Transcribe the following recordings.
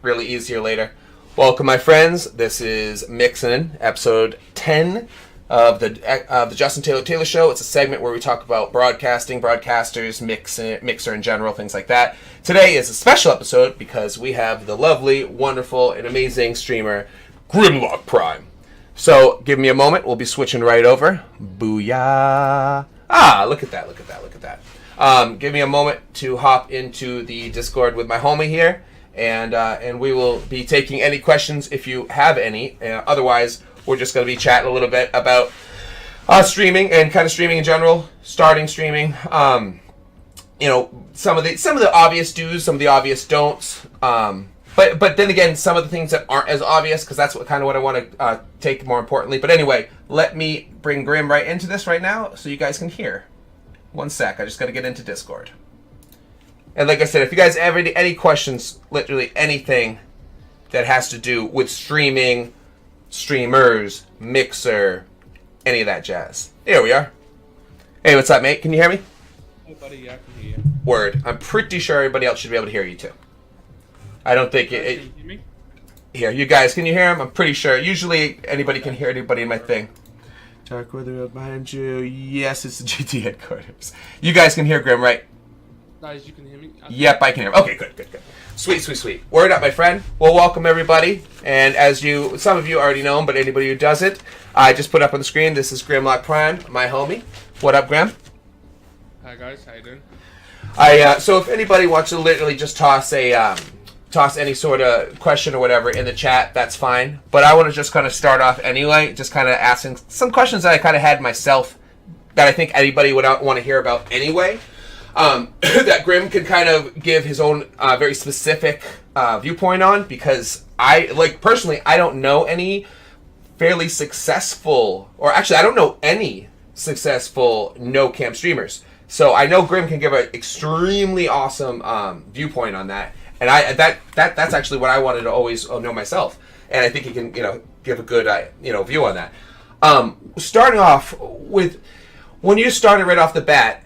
really easier later. Welcome, my friends. This is Mixin, episode 10 of the Justin Taylor Show. It's a segment where we talk about broadcasting, broadcasters, mixer in general, things like that. Today is a special episode because we have the lovely, wonderful, and amazing streamer GrimlockePrime. So give me a moment. We'll be switching right over. Booyah! Look at that! Look at that! Look at that! Give me a moment to hop into the Discord with my homie here, and we will be taking any questions if you have any. Otherwise, we're just going to be chatting a little bit about streaming and kind of streaming in general, starting streaming. Some of the obvious do's, some of the obvious don'ts. But then again, some of the things that aren't as obvious, because that's what I want to take more importantly. But anyway, let me bring Grim right into this right now so you guys can hear. One sec, I just got to get into Discord. And like I said, if you guys have any questions, literally anything that has to do with streaming, streamers, mixer, any of that jazz. Here we are. Hey, what's up, mate? Can you hear me? Hey, buddy, yeah, I can hear you. Word. I'm pretty sure everybody else should be able to hear you, too. I don't think Can you hear me? Here, you guys, can you hear him? I'm pretty sure. Usually, anybody can hear anybody in my thing. Dark weather behind you. Yes, it's the GT headquarters. You guys can hear Grim, right? Guys, you can hear me? Yep, I can hear him. Okay, good. Sweet. Word up, my friend. Well, welcome, everybody. And as some of you already know him, but anybody who doesn't, I just put up on the screen, this is GrimlockePrime, my homie. What up, Grim? Hi, guys. How you doing? So if anybody wants to literally just toss any sort of question or whatever in the chat, that's fine. But I want to just kind of start off anyway, just kind of asking some questions that I kind of had myself that I think anybody would want to hear about anyway. That Grim could kind of give his own very specific viewpoint on, because personally, I don't know any fairly successful, or actually I don't know any successful no-cam streamers. So I know Grim can give an extremely awesome viewpoint on that. And that's actually what I wanted to always know myself, and I think he can give a good view on that. Starting off with when you started right off the bat,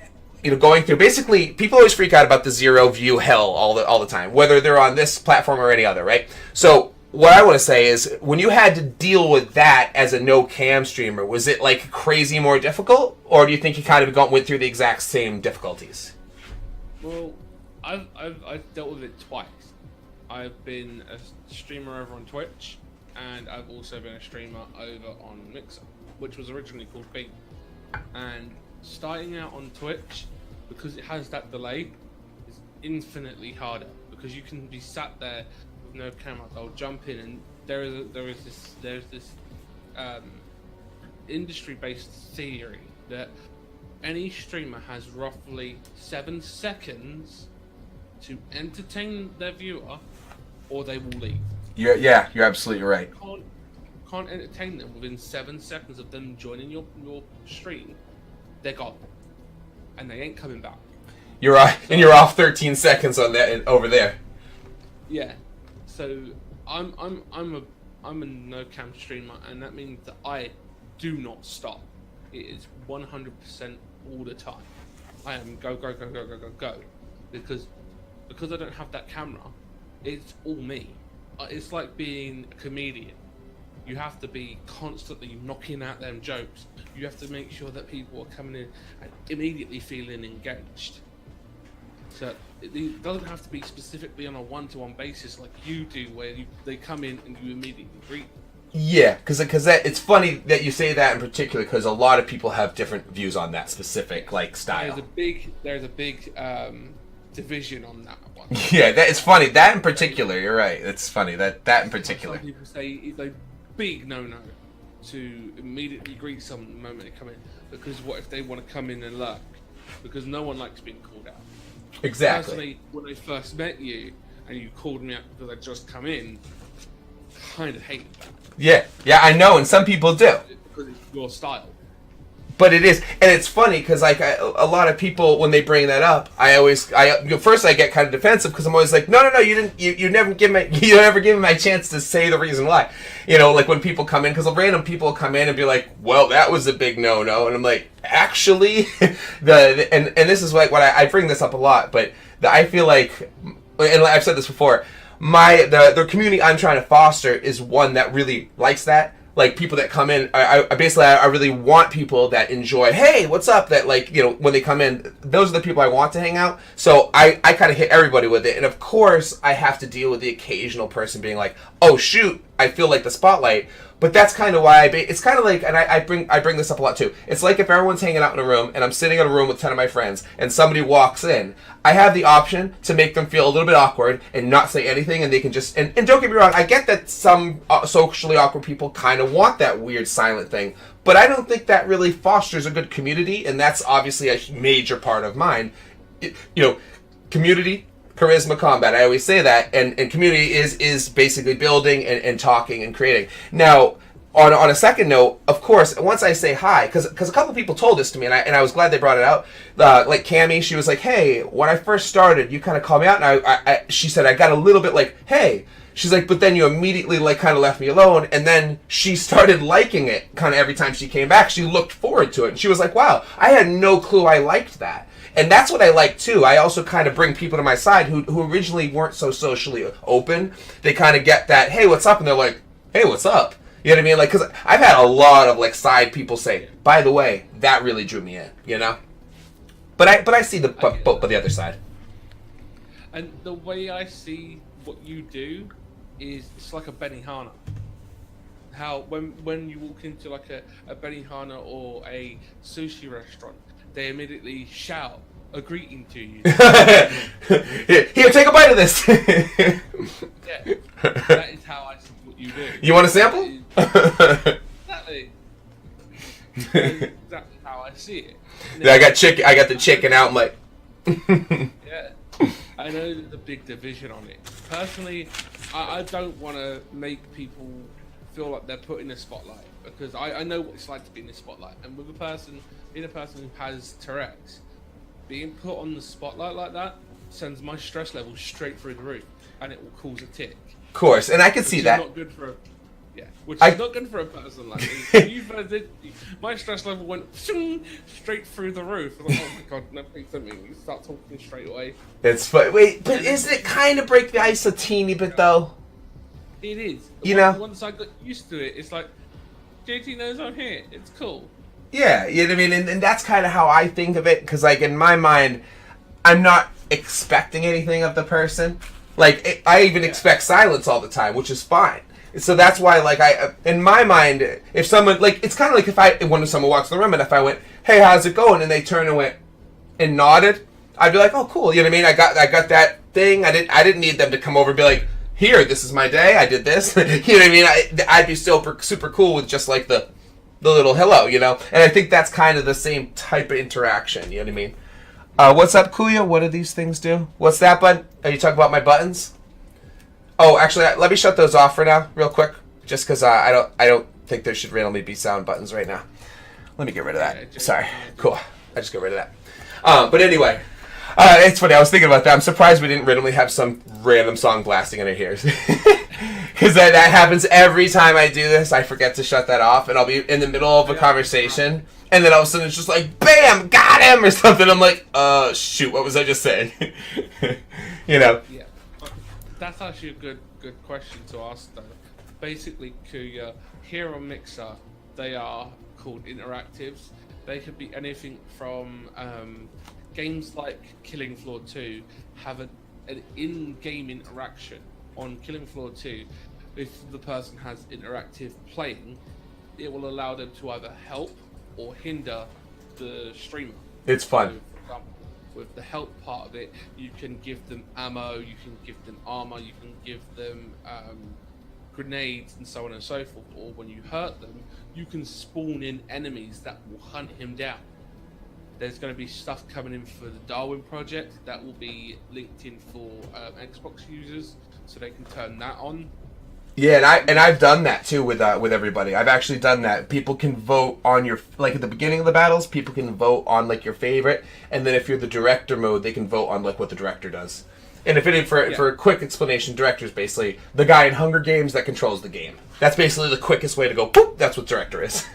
going through, basically people always freak out about the zero view hell all the time, whether they're on this platform or any other, right? So what I want to say is, when you had to deal with that as a no cam streamer, was it like crazy more difficult, or do you think you kind of went through the exact same difficulties? Well, I've dealt with it twice. I've been a streamer over on Twitch, and I've also been a streamer over on Mixin, which was originally called Beat. And starting out on Twitch, because it has that delay, is infinitely harder, because you can be sat there with no camera. They'll jump in, and there's this industry-based theory that any streamer has roughly 7 seconds to entertain their viewer, or they will leave. Yeah, you're absolutely right. Can't entertain them within 7 seconds of them joining your stream. They're gone, and they ain't coming back. You're off 13 seconds on that over there. Yeah, so I'm a no cam streamer, and that means that I do not stop. It is 100% all the time. I am go, because I don't have that camera. It's all me. It's like being a comedian. You have to be constantly knocking out them jokes. You have to make sure that people are coming in and immediately feeling engaged. So it doesn't have to be specifically on a one-to-one basis like you do, where they come in and you immediately greet them. Yeah, because it's funny that you say that in particular, because a lot of people have different views on that specific style. There's a big division on that one. Yeah, it's funny. That in particular, you're right. It's funny that in particular. Some people say it's a big no-no to immediately greet someone the moment they come in, because what if they want to come in and lurk? Because no one likes being called out. Exactly. Personally, when I first met you and you called me out because I'd just come in, kind of hated that. Yeah, I know, and some people do. Because it's your style. But it is, and it's funny because a lot of people, when they bring that up, first I get kind of defensive because I'm always like, no, you never give me my chance to say the reason why, like when people come in, because random people come in and be like, well, that was a big no, and I'm like, actually, and this is like what I bring this up a lot, but I feel like, and I've said this before, the community I'm trying to foster is one that really likes that. Like, people that come in, I basically, I really want people that enjoy, hey, what's up, that, like, you know, when they come in, those are the people I want to hang out. So I kind of hit everybody with it. And of course, I have to deal with the occasional person being like, oh, shoot, I feel like the spotlight. But that's kind of why it's kind of like, and I bring this up a lot too. It's like if everyone's hanging out in a room and I'm sitting in a room with 10 of my friends and somebody walks in, I have the option to make them feel a little bit awkward and not say anything, and they can just, and don't get me wrong, I get that some socially awkward people kind of want that weird silent thing, but I don't think that really fosters a good community, and that's obviously a major part of mine. You know, community, charisma, combat. I always say that, and community is basically building and talking and creating. Now, on a second note, of course, once I say hi, because a couple people told this to me, and I was glad they brought it out. Like Cammie, she was like, hey, when I first started, you kind of called me out, and she said I got a little bit like, hey. She's like, but then you immediately like kind of left me alone, and then she started liking it kind of every time she came back. She looked forward to it, and she was like, wow, I had no clue I liked that. And that's what I like too. I also kind of bring people to my side who originally weren't so socially open. They kind of get that, hey, what's up? And they're like, hey, what's up? You know what I mean? Like, because I've had a lot of like side people say, by the way, that really drew me in, you know? But I see the other side. And the way I see what you do is it's like a Benihana. How when you walk into like a Benihana or a sushi restaurant, they immediately shout a greeting to you. Here, take a bite of this. Yeah, that is how I see what you do. You want a sample? Exactly. That's how I see it. I got chicken. I got the chicken out. I'm like, yeah. I know there's a big division on it. Personally, I don't want to make people feel like they're put in the spotlight, because I know what it's like to be in the spotlight. And with being a person who has Tourette's, being put on the spotlight like that sends my stress level straight through the roof, and it will cause a tick. of course, and I can see that. Not good for which is not good for a person like me. My stress level went straight through the roof. I'm like, oh my god, no, please don't make me start talking straight away. It's fun. Wait, but isn't it kind of break the ice a teeny bit though? It is. You know, once I got used to it, it's like JT knows I'm here. It's cool. Yeah, you know what I mean, and that's kind of how I think of it. Because like in my mind, I'm not expecting anything of the person. Like I even expect silence all the time, which is fine. So that's why, like, in my mind, if someone, like, it's kind of like when someone walks in the room and if I went, hey, how's it going? And they turned and went and nodded, I'd be like, oh, cool. You know what I mean? I got that thing. I didn't need them to come over and be like, here, this is my day. I did this. You know what I mean? I'd be super cool with just like the little hello, you know? And I think that's kind of the same type of interaction. You know what I mean? What's up, Kuya? What do these things do? What's that button? Are you talking about my buttons? Oh, actually, let me shut those off for now, real quick, just because I don't think there should randomly be sound buttons right now. Let me get rid of that. Sorry. Cool. I just got rid of that. But anyway, it's funny. I was thinking about that. I'm surprised we didn't randomly have some random song blasting in our ears, because that happens every time I do this. I forget to shut that off, and I'll be in the middle of a conversation, and then all of a sudden it's just like, bam, got him, or something. I'm like, shoot, what was I just saying? You know. Yeah. That's actually a good question to ask though. Basically, Kuya, here on Mixer, they are called interactives. They could be anything from games like Killing Floor 2 have an in-game interaction. On Killing Floor 2, if the person has interactive playing, it will allow them to either help or hinder the streamer. It's fun. So, for example, with the help part of it, you can give them ammo, you can give them armor, you can give them grenades and so on and so forth. Or when you hurt them, you can spawn in enemies that will hunt him down. There's going to be stuff coming in for the Darwin project that will be linked in for Xbox users, so they can turn that on. Yeah, and I've done that too with everybody. I've actually done that. People can vote on your, like at the beginning of the battles, people can vote on like your favorite, and then if you're the director mode, they can vote on like what the director does. And if it for a quick explanation, director is basically the guy in Hunger Games that controls the game. That's basically the quickest way to go. Boop, that's what director is.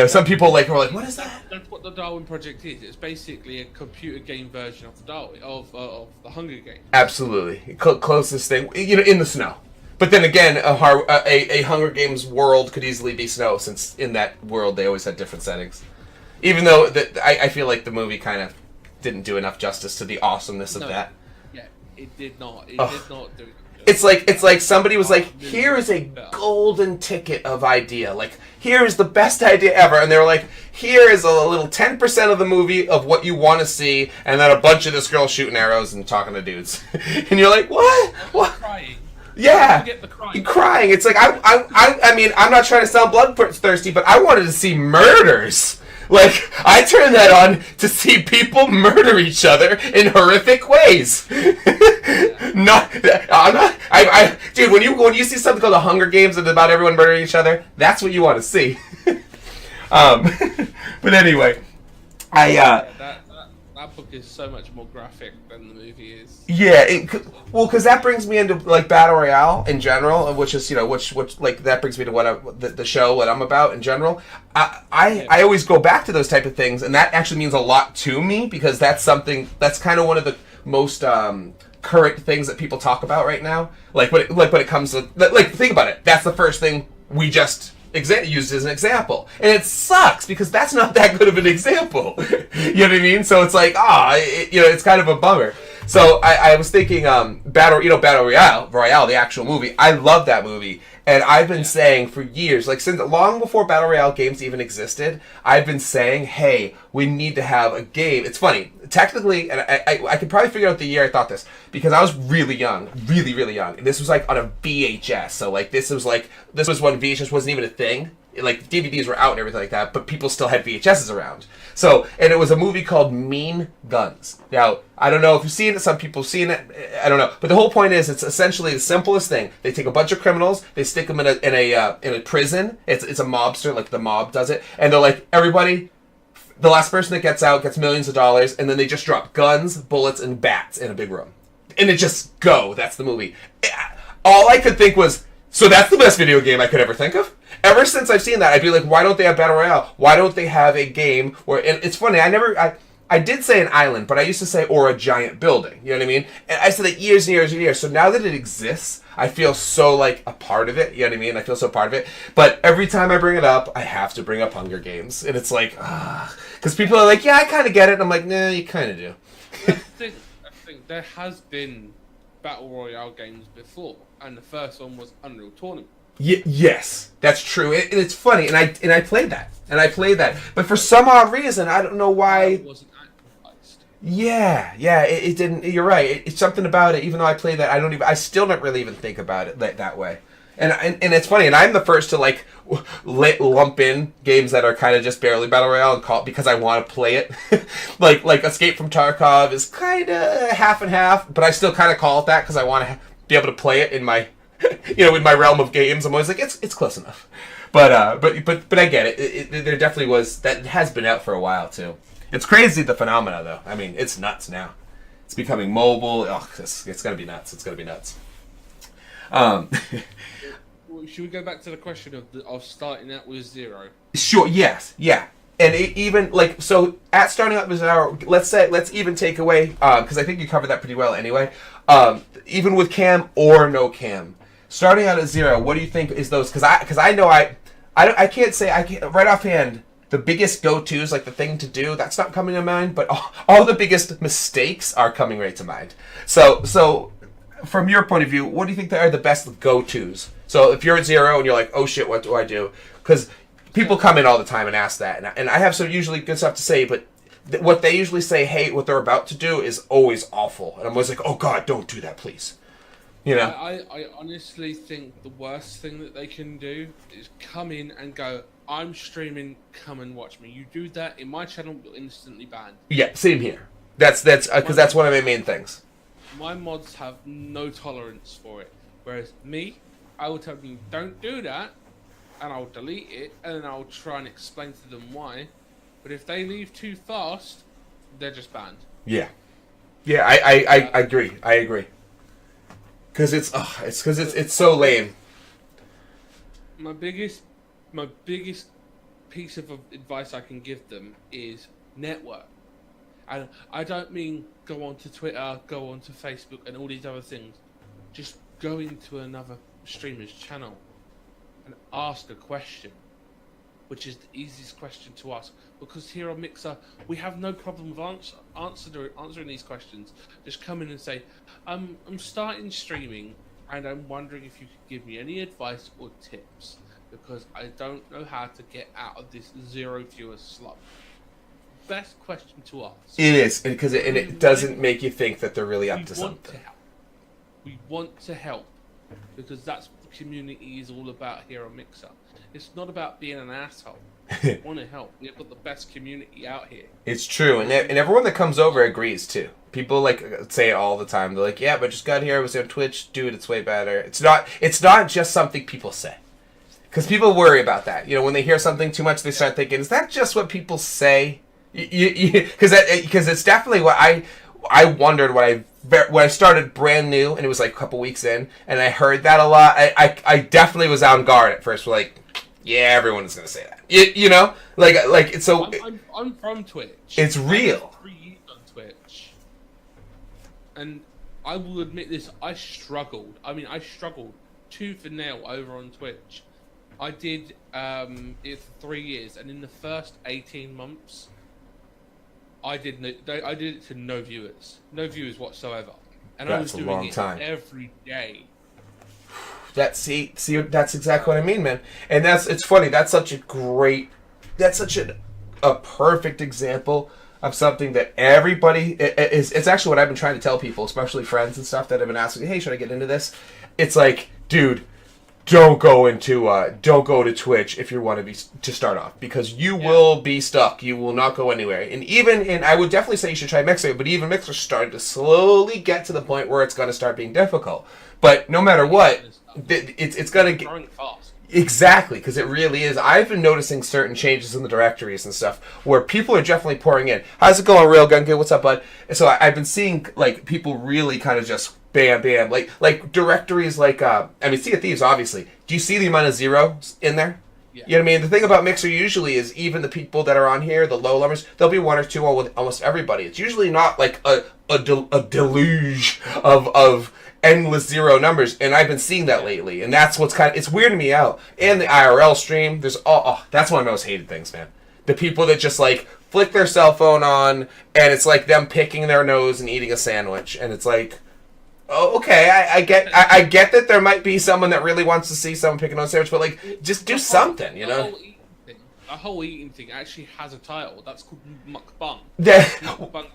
some people were like, what is that? That's what the Darwin Project is. It's basically a computer game version of the Darwin of the Hunger Games. Absolutely, closest thing, in the snow. But then again, a Hunger Games world could easily be snow, since in that world they always had different settings. Even though I feel like the movie kind of didn't do enough justice to the awesomeness of that. Yeah, it did not. It did not do it. It's like somebody was like, here is a golden ticket of idea. Like, here is the best idea ever. And they were like, here is a little 10% of the movie of what you want to see, and then a bunch of this girl shooting arrows and talking to dudes. And you're like, what? What? Crying. Yeah. Get the crying. You're crying. It's like, I mean, I'm not trying to sound bloodthirsty, but I wanted to see murders. Like, I turned that on to see people murder each other in horrific ways. Dude, when you see something called The Hunger Games and about everyone murdering each other, that's what you want to see. But anyway, that book is so much more graphic than the movie is. Yeah, because that brings me into like Battle Royale in general, which is which like that brings me to what the show, what I'm about in general. I always go back to those type of things, and that actually means a lot to me, because that's kind of one of the most current things that people talk about right now. Like when it comes to think about it, that's the first thing we just used as an example, and it sucks because that's not that good of an example. You know what I mean? So it's like, it's kind of a bummer. So I was thinking, Battle Royale, the actual movie. I love that movie, and I've been saying for years, like since long before Battle Royale games even existed, I've been saying, hey, we need to have a game. It's funny, technically, and I could probably figure out the year I thought this, because I was really young, really, really young. And this was like on a VHS, so like this was when VHS wasn't even a thing. Like DVDs were out and everything like that, but people still had VHSs around. So, and it was a movie called Mean Guns. Now, I don't know if you've seen it. Some people have seen it. I don't know. But the whole point is, it's essentially the simplest thing. They take a bunch of criminals, they stick them in a prison. It's a mobster, like the mob does it, and they're like, everybody, the last person that gets out gets millions of dollars, and then they just drop guns, bullets, and bats in a big room, and it just go. That's the movie. All I could think was, so that's the best video game I could ever think of. Ever since I've seen that, I'd be like, why don't they have Battle Royale? Why don't they have a game where... And it's funny, I did say an island, but I used to say, or a giant building. You know what I mean? And I said that years and years and years. So now that it exists, I feel so, like, a part of it. You know what I mean? I feel so part of it. But every time I bring it up, I have to bring up Hunger Games. And it's like, because people are like, yeah, I kind of get it. And I'm like, nah, you kind of do. I think there has been Battle Royale games before. And the first one was Unreal Tournament. Yes, that's true, and it's funny, and I played that, but for some odd reason, I don't know why. It wasn't advertised. Yeah, it didn't. You're right. It's something about it. Even though I played that, I still don't really even think about it that way. And it's funny, and I'm the first to like lump in games that are kind of just barely Battle Royale and call it because I want to play it. like Escape from Tarkov is kind of half and half, but I still kind of call it that because I want to be able to play it in my. In my realm of games, I'm always like, it's close enough. But I get it. There definitely was, that has been out for a while too. It's crazy, the phenomena though. I mean, it's nuts now. It's becoming mobile. Oh, it's gonna be nuts. It's gonna be nuts. Should we go back to the question of starting out with zero? Sure. Yes. Yeah. And even like, so at starting out with zero, let's even take away, because I think you covered that pretty well anyway. Even with cam or no cam. Starting out at zero, what do you think is those? Because I know I can't say right offhand the biggest go-tos, like the thing to do, that's not coming to mind. But all the biggest mistakes are coming right to mind. So from your point of view, what do you think are the best go-tos? So if you're at zero and you're like, oh shit, what do I do? Because people come in all the time and ask that, and I have some usually good stuff to say, but what they usually say, hey, what they're about to do is always awful, and I'm always like, oh god, don't do that, please. You know, I honestly think the worst thing that they can do is come in and go, I'm streaming, come and watch me. You do that in my channel, you're instantly banned. Yeah, same here. That's because that's one of my main things. My mods have no tolerance for it, whereas me, I will tell them, don't do that, and I'll delete it, and then I'll try and explain to them why. But if they leave too fast, they're just banned. Yeah, I agree. I agree. Because it's so lame. My biggest piece of advice I can give them is network. And I don't mean go onto Twitter, go onto Facebook, and all these other things. Just go into another streamer's channel and ask a question, which is the easiest question to ask. Because here on Mixer, we have no problem with answering these questions. Just come in and say, I'm starting streaming, and I'm wondering if you could give me any advice or tips, because I don't know how to get out of this 0 viewer slump. Best question to ask. It is, because it doesn't make you think that they're really up to something. We want to help, because that's what the community is all about here on Mixer. It's not about being an asshole. We want to help. We've got the best community out here. It's true, and everyone that comes over agrees too. People like say it all the time. They're like, "Yeah, but I just got here. I was on Twitch, dude. It's way better." It's not just something people say, because people worry about that. You know, when they hear something too much, they start thinking, "Is that just what people say?" Because it's definitely what I wondered when I started brand new, and it was like a couple weeks in, and I heard that a lot. I definitely was on guard at first. We're like, yeah, everyone's gonna say that. You know, like so. I'm from Twitch. It's real. 3 years on Twitch, and I will admit this. I struggled. I mean, I struggled tooth and nail over on Twitch. I did it for 3 years, and in the first 18 months, I did it to no viewers whatsoever, and I was doing it every day. That's exactly what I mean, man. And it's funny. That's such a perfect example of something that everybody is. It's actually what I've been trying to tell people, especially friends and stuff that have been asking, "Hey, should I get into this?" It's like, dude, don't go to Twitch if you want to start off, because you will be stuck. You will not go anywhere. And I would definitely say you should try Mixer, but even Mixer's starting to slowly get to the point where it's going to start being difficult. But no matter what, it's going to get fast. Exactly, because it really is. I've been noticing certain changes in the directories and stuff where people are definitely pouring in. How's it going, Railgun? Good, what's up, bud? And so I've been seeing like people really kind of just bam, bam, like directories like Sea of Thieves, obviously. Do you see the amount of zeros in there? Yeah. You know what I mean? The thing about Mixer usually is even the people that are on here, the low numbers, there'll be one or two with almost everybody. It's usually not like a deluge of endless zero numbers, and I've been seeing that lately, and that's what's it's weirding me out. And the IRL stream, there's that's one of my most hated things, man. The people that just like flick their cell phone on, and it's like them picking their nose and eating a sandwich, and it's like, oh, okay, I get that there might be someone that really wants to see someone picking on a sandwich, but like, just do something, you know? A whole eating thing actually has a title. That's called mukbang.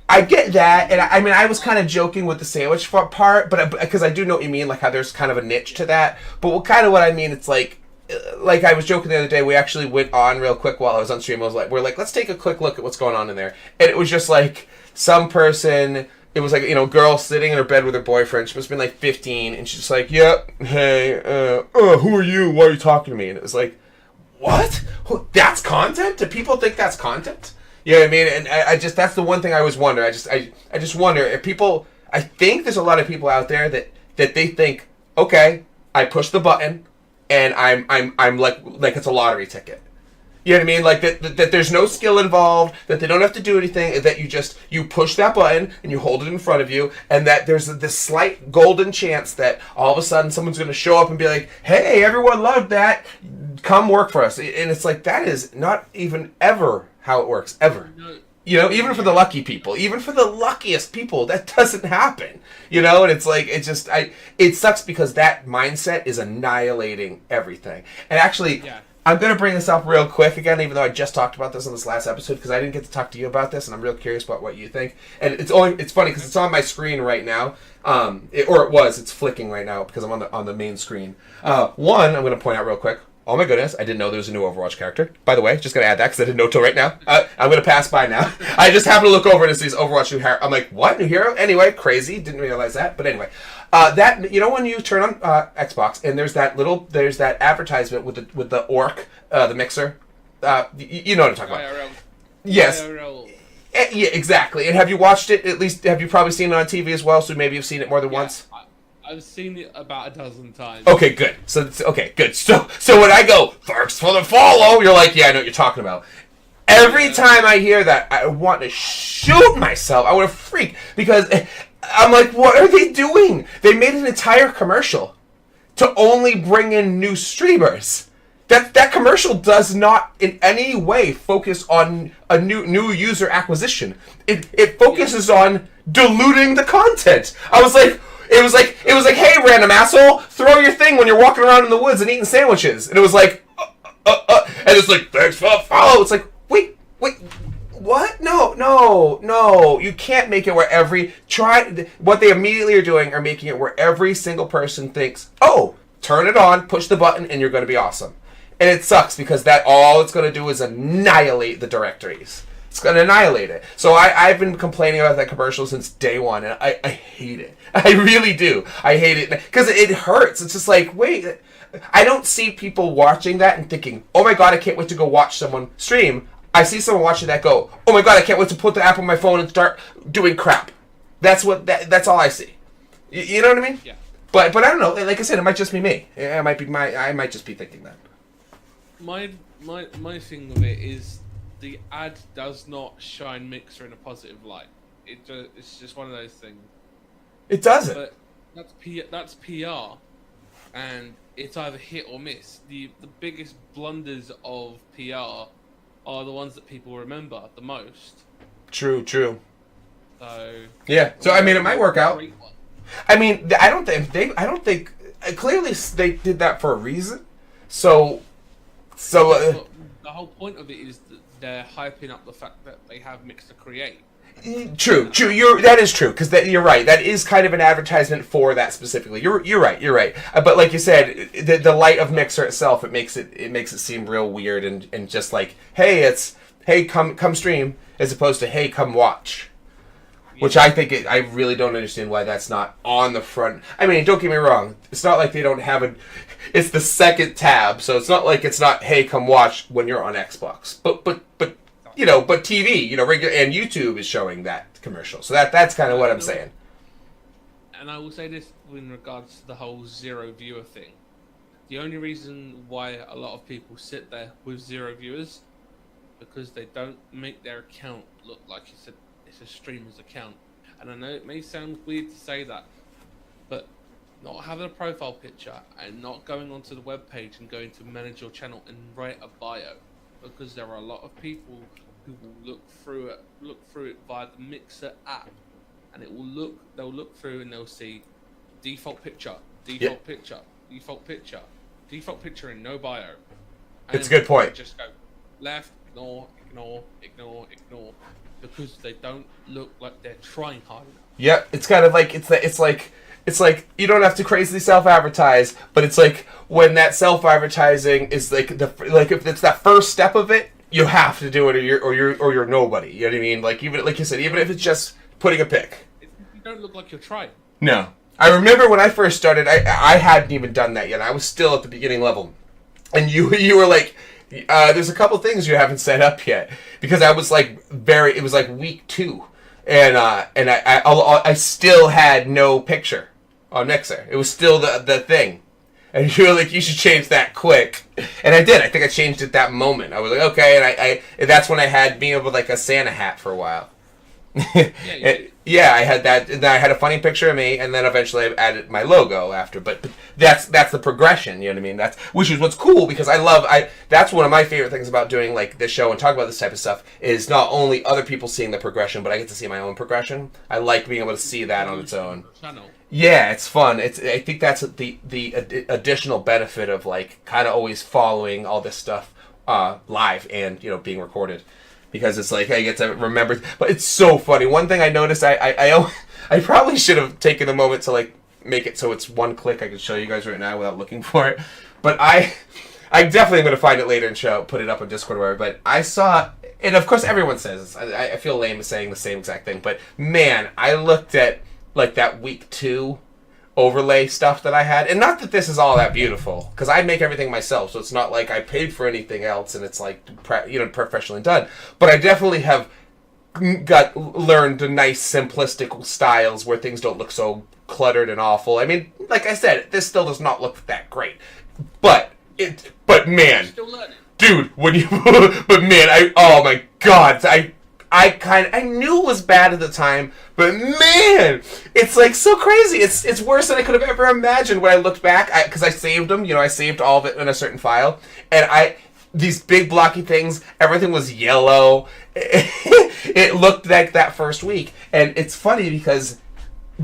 I get that, and I mean, I was kind of joking with the sandwich part, but because I do know what you mean, like how there's kind of a niche to that. But what I mean, it's like I was joking the other day. We actually went on real quick while I was on stream. We're like, let's take a quick look at what's going on in there, and it was just like some person. It was like, you know, girl sitting in her bed with her boyfriend. She must have been like 15, and she's just like, "Yep, hey, who are you? Why are you talking to me?" And it was like, what? That's content? Do people think that's content? You know what I mean? And I just, that's the one thing I always wonder. I just wonder if people, I think there's a lot of people out there that they think, okay, I push the button and I'm like it's a lottery ticket. You know what I mean? Like that there's no skill involved, that they don't have to do anything, that you push that button and you hold it in front of you, and that there's this slight golden chance that all of a sudden someone's going to show up and be like, "Hey, everyone loved that. Come work for us." And it's like, that is not even ever how it works, ever. You know, even for the lucky people, even for the luckiest people, that doesn't happen. You know, and it's like, it sucks because that mindset is annihilating everything. And actually, I'm going to bring this up real quick again, even though I just talked about this in this last episode, because I didn't get to talk to you about this, and I'm real curious about what you think. And it's funny because it's on my screen right now, it's flicking right now because I'm on the main screen. One, I'm going to point out real quick. Oh my goodness, I didn't know there was a new Overwatch character. By the way, just going to add that because I didn't know till right now. I'm going to pass by now. I just happened to look over and it says Overwatch new hero. I'm like, what? New hero? Anyway, crazy. Didn't realize that. But anyway, that, you know, when you turn on Xbox and there's that advertisement with the orc, the mixer. You know what I'm talking about. IRL. Yes. IRL. Yeah, exactly. And have you watched it? At least have you probably seen it on TV as well? So maybe you've seen it more than once. I've seen it about a dozen times. Okay, good. So when I go, thanks for the follow, you're like, yeah, I know what you're talking about. Every time I hear that, I want to shoot myself. I want to freak because I'm like, what are they doing? They made an entire commercial to only bring in new streamers. That commercial does not in any way focus on a new user acquisition. It focuses on diluting the content. It was like, hey, random asshole, throw your thing when you're walking around in the woods and eating sandwiches. And it was like, and it's like, thanks for the follow. It's like, wait, what? No. You can't make it where what they immediately are doing are making it where every single person thinks, oh, turn it on, push the button, and you're going to be awesome. And it sucks because all it's going to do is annihilate the directories. It's going to annihilate it. So I've been complaining about that commercial since day one, and I hate it. I really do. I hate it because it hurts. It's just like, wait, I don't see people watching that and thinking, oh my god, I can't wait to go watch someone stream. I see someone watching that go, oh my god, I can't wait to put the app on my phone and start doing crap. That's all I see. You know what I mean? Yeah. But I don't know. Like I said, it might just be me. I might just be thinking that. My thing with it is the ad does not shine Mixer in a positive light. It's just one of those things. It doesn't. But that's PR, and it's either hit or miss. The biggest blunders of PR are the ones that people remember the most. True. So yeah. So I mean, it might work out. I mean, I don't think clearly they did that for a reason. So the whole point of it is that they're hyping up the fact that they have Mixer Create. True. That is true because you're right. That is kind of an advertisement for that specifically. You're right. But like you said, the light of Mixer itself, it makes it seem real weird and just like, hey, come stream as opposed to hey, come watch. Yeah. Which I really don't understand why that's not on the front. I mean, don't get me wrong. It's not like they don't have it's the second tab, so it's not like it's not hey, come watch when you're on Xbox. But TV, regular and YouTube is showing that commercial. So that's kind of what I'm saying. And I will say this in regards to the whole zero viewer thing. The only reason why a lot of people sit there with 0 viewers because they don't make their account look like it's a streamer's account. And I know it may sound weird to say that, but not having a profile picture and not going onto the webpage and going to manage your channel and write a bio, because there are a lot of people who will look through it via the Mixer app, and they'll look through and they'll see default picture in no bio. And it's a good point. Just go left, ignore, because they don't look like they're trying hard enough. Yep, it's kind of like it's like you don't have to crazily self-advertise, but it's like when that self-advertising is like if it's that first step of it, you have to do it, or you're nobody. You know what I mean? Like even like you said, even if it's just putting a pic. You don't look like you're trying. No, I remember when I first started, I hadn't even done that yet. I was still at the beginning level, and you were like, there's a couple things you haven't set up yet, because I was like it was like week 2. And I still had no picture on Mixer. It was still the thing. And you were like, you should change that quick. And I did. I think I changed it that moment. I was like, okay. And that's when I had being able like a Santa hat for a while. Yeah, I had that. And then I had a funny picture of me, and then eventually I added my logo after. But that's the progression. You know what I mean? Which is what's cool, because that's one of my favorite things about doing like this show and talking about this type of stuff is not only other people seeing the progression, but I get to see my own progression. I like being able to see that on its own. Yeah, it's fun. I think that's the additional benefit of like kind of always following all this stuff live and being recorded. Because it's like I get to remember, but it's so funny. One thing I noticed, I probably should have taken a moment to like make it so it's one click. I can show you guys right now without looking for it. But I definitely am going to find it later and put it up on Discord or whatever. But I saw, and of course everyone says this. I feel lame saying the same exact thing. But man, I looked at like that week 2 overlay stuff that I had, and not that this is all that beautiful, because I make everything myself, so it's not like I paid for anything else and it's like professionally done. But I definitely have learned the nice simplistic styles where things don't look so cluttered and awful. I mean, like I said, this still does not look that great, but man, Still learning. dude, when you but man, oh my god, I knew it was bad at the time, but man, it's like so crazy. It's worse than I could have ever imagined when I looked back, because I saved them. I saved all of it in a certain file, and these big blocky things, everything was yellow. It looked like that first week, and it's funny because